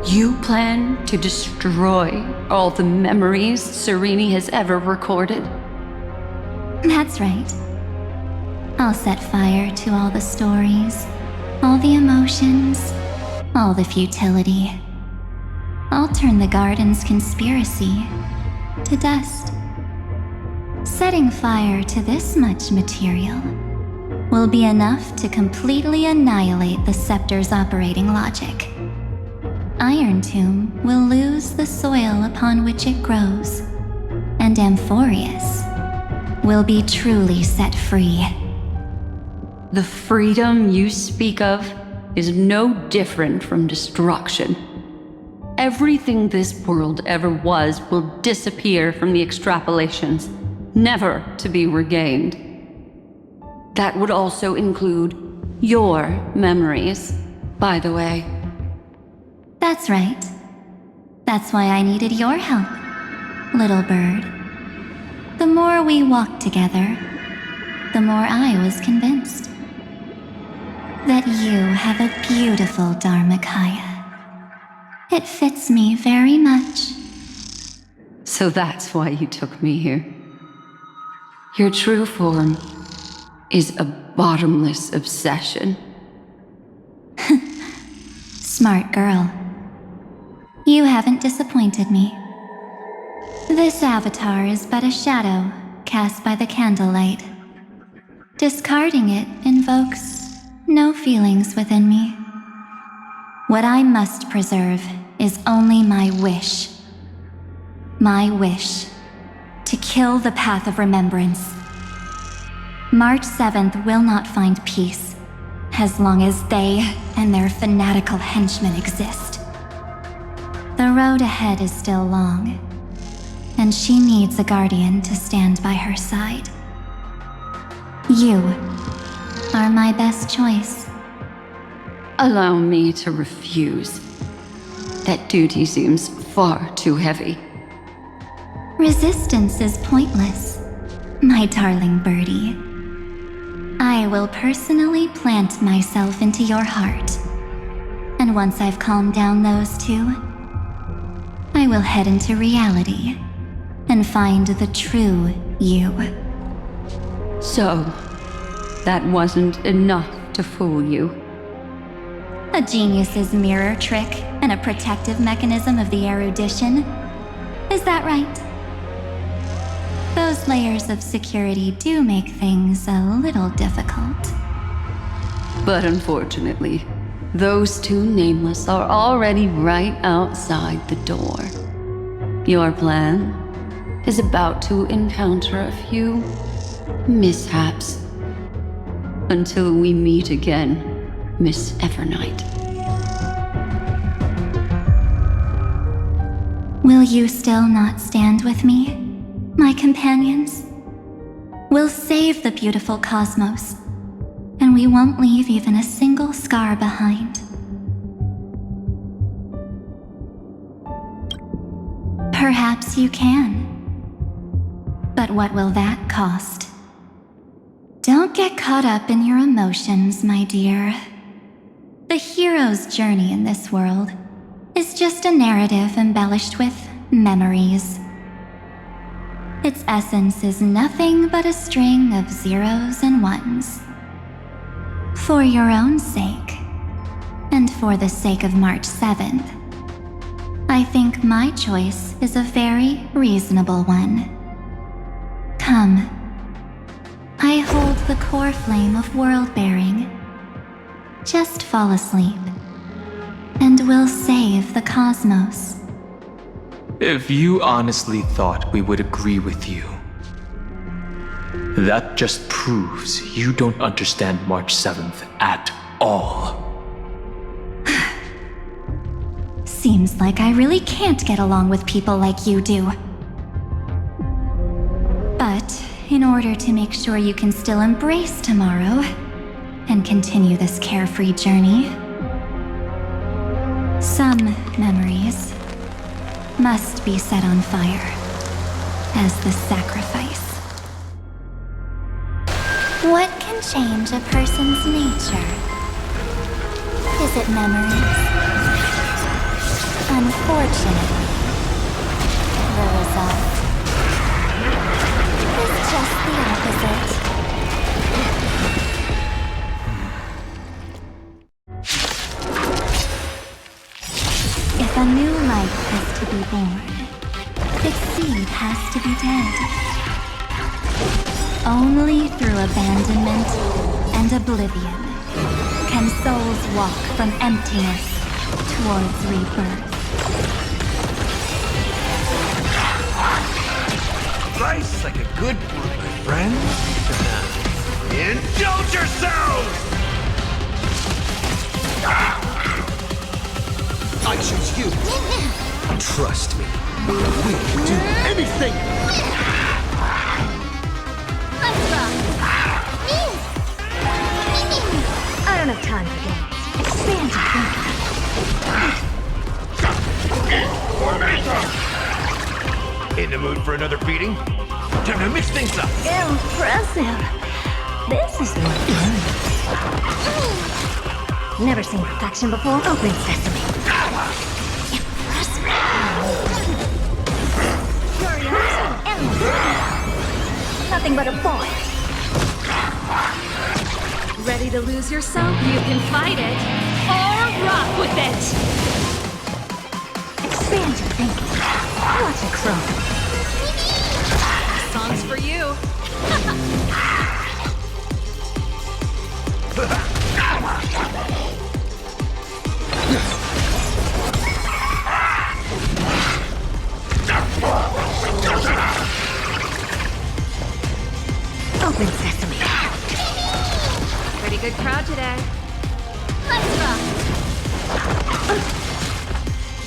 You plan to destroy all the memories Serene has ever recorded? That's right. I'll set fire to all the stories, all the emotions, all the futility. I'll turn the garden's conspiracy to dust. Setting fire to this much material will be enough to completely annihilate the scepter's operating logic. Iron Tomb will lose the soil upon which it grows, and Amphoreus will be truly set free. The freedom you speak of is no different from destruction. Everything this world ever was will disappear from the extrapolations, never to be regained. That would also include your memories, by the way. That's right. That's why I needed your help, little bird. The more we walked together, the more I was convinced that you have a beautiful Dharmakaya. It fits me very much. So that's why you took me here. Your true form is a bottomless obsession. Smart girl. You haven't disappointed me. This avatar is but a shadow cast by the candlelight. Discarding it invokes no feelings within me. What I must preserve is only my wish. My wish to kill the path of remembrance. March 7th will not find peace as long as they and their fanatical henchmen exist. The road ahead is still long, and she needs a guardian to stand by her side. You are my best choice. Allow me to refuse. That duty seems far too heavy. Resistance is pointless, my darling birdie. I will personally plant myself into your heart, and once I've calmed down those two, I will head into reality and find the true you. So, that wasn't enough to fool you. A genius's mirror trick and a protective mechanism of the erudition. Is that right? Those layers of security do make things a little difficult. But unfortunately, those two nameless are already right outside the door. Your plan is about to encounter a few mishaps. Until we meet again, Miss Evernight. Will you still not stand with me, my companions? We'll save the beautiful cosmos, and we won't leave even a single scar behind. Perhaps you can. But what will that cost? Don't get caught up in your emotions, my dear. The hero's journey in this world is just a narrative embellished with memories. Its essence is nothing but a string of zeros and ones. For your own sake, and for the sake of March 7th, I think my choice is a very reasonable one. Come. I hold the core flame of world-bearing. Just fall asleep, and we'll save the cosmos. If you honestly thought we would agree with you, That just proves you don't understand March 7th at all. Seems like I really can't get along with people like you do. But in order to make sure you can still embrace tomorrow and continue this carefree journey, some memories must be set on fire as the sacrifice. What can change a person's nature? Is it memories? Unfortunately, the result is just the opposite. If a new life is to be born, its seed has to be dead. Only through abandonment and oblivion can souls walk from emptiness towards rebirth. Life's like a good book, my friend. Indulge yourselves! I choose you. Trust me. We can do anything. Let's rock! I don't have time for games. Expand your thinking. In the mood for another beating? Time to mix things up. Impressive. This is more fun. Never seen perfection before. Open sesame. Impressive. Curiosity. Endless. Nothing but a boy. Ready to lose yourself? You can fight it, or rock with it! Expand your thinking. Watch it grow. This song's for you. Open sesame. Pretty good crowd today. Let's rock.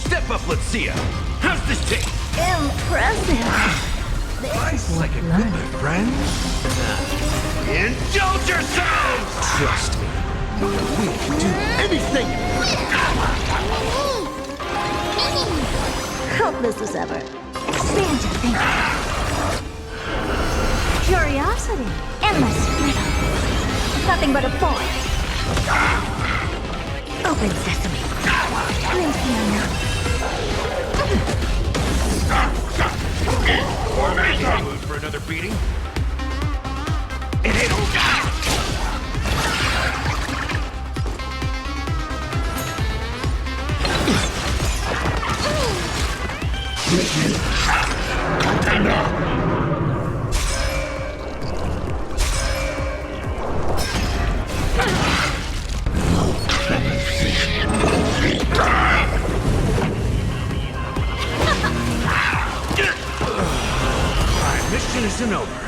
Step up, let's see ya. How's this taste? Impressive. Life's like a good, my friend. Indulge yourselves! Trust me. We can do anything. Hopeless as ever. Expand your thinking. Curiosity. Endless freedom. Nothing but a boy. Open sesame. Glimpse the unknown. In the mood for another beating? It ain't over. Mission isn't over.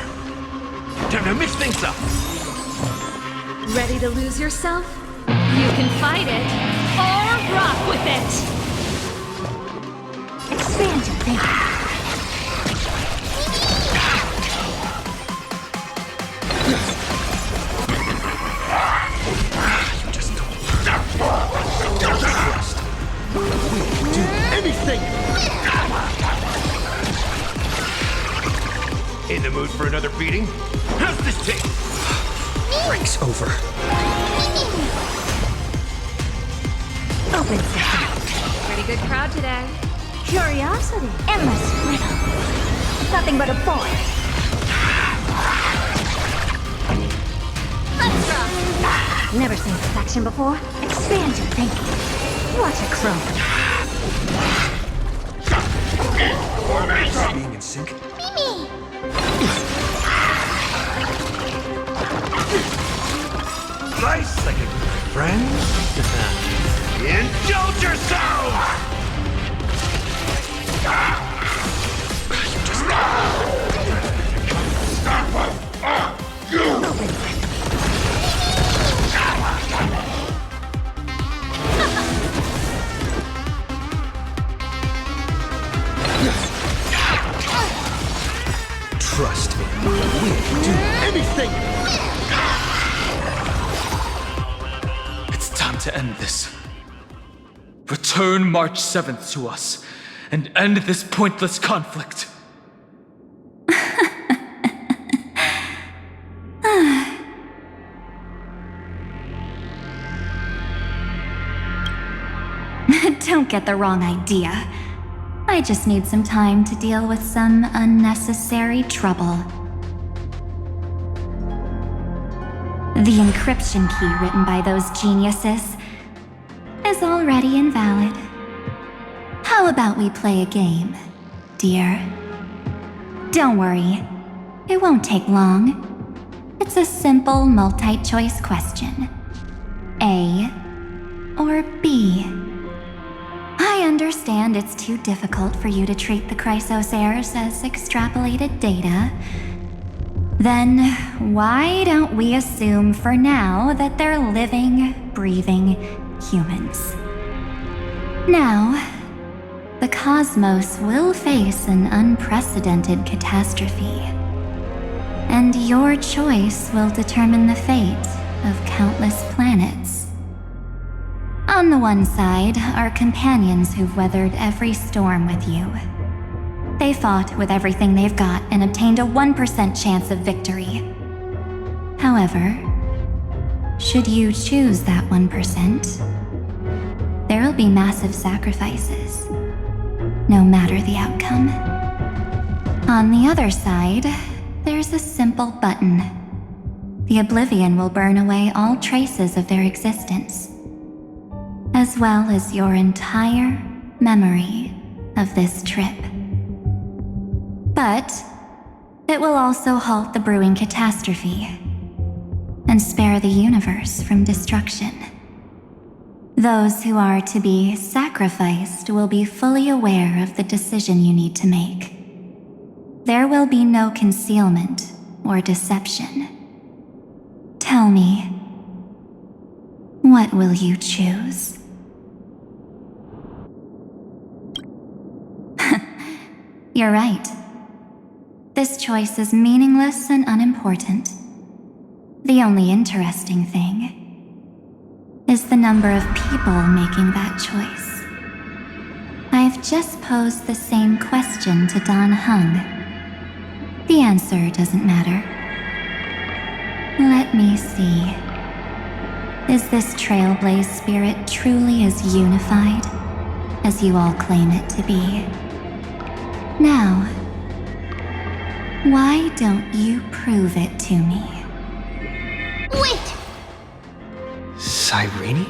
Time to mix things up. Ready to lose yourself? You can fight it, or rock with it! Expand your thinking. Just don't trust. We can do anything. In the mood for another beating? How's this taste? Break's over. Open sesame. Pretty good crowd today. Curiosity. Endless freedom. Nothing but a boy. Let's rock. Never seen perfection before. Expand your thinking. Watch it grow. Being in sync. Life's like a good friend. Indulge yourselves! anything! It's time to end this. Return March 7th to us, and end this pointless conflict. Don't get the wrong idea. I just need some time to deal with some unnecessary trouble. The encryption key written by those geniuses is already invalid. How about we play a game, dear? Don't worry, it won't take long. It's a simple multi-choice question. A or B? I understand it's too difficult for you to treat the Chrysos heirs as extrapolated data. Then why don't we assume for now that they're living, breathing humans? Now, the cosmos will face an unprecedented catastrophe, and your choice will determine the fate of countless planets. On the one side are companions who've weathered every storm with you. They fought with everything they've got and obtained a 1% chance of victory. However, should you choose that 1%, there'll be massive sacrifices, no matter the outcome. On the other side, there's a simple button. The Oblivion will burn away all traces of their existence, as well as your entire memory of this trip. But it will also halt the brewing catastrophe and spare the universe from destruction. Those who are to be sacrificed will be fully aware of the decision you need to make. There will be no concealment or deception. Tell me, what will you choose? You're right. This choice is meaningless and unimportant. The only interesting thing is the number of people making that choice. I've just posed the same question to Don Hung. The answer doesn't matter. Let me see. Is this Trailblaze spirit truly as unified as you all claim it to be? Now, why don't you prove it to me? Wait! Cyrene?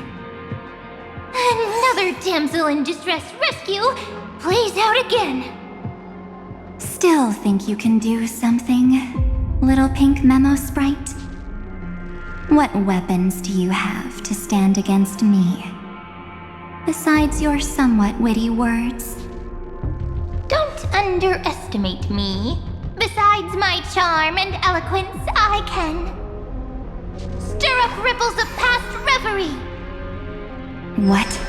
Another damsel in distress rescue plays out again. Still think you can do something, little pink Memosprite? What weapons do you have to stand against me, besides your somewhat witty words? Don't underestimate me. Besides my charm and eloquence, I can stir up ripples of past reverie. What?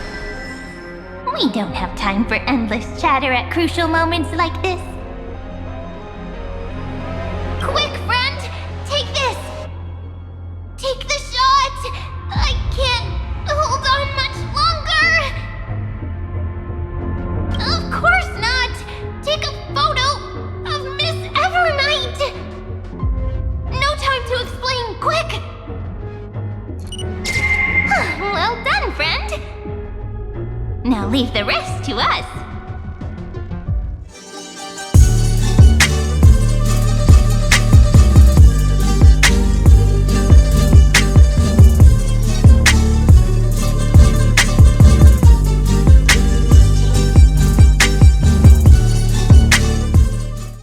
We don't have time for endless chatter at crucial moments like this. Quick, friend! Take this! Take the shot! I can't hold on much longer! Of course not! Take a photo of Miss Evernight! No time to explain, quick! Well done, friend! Now leave the rest to us.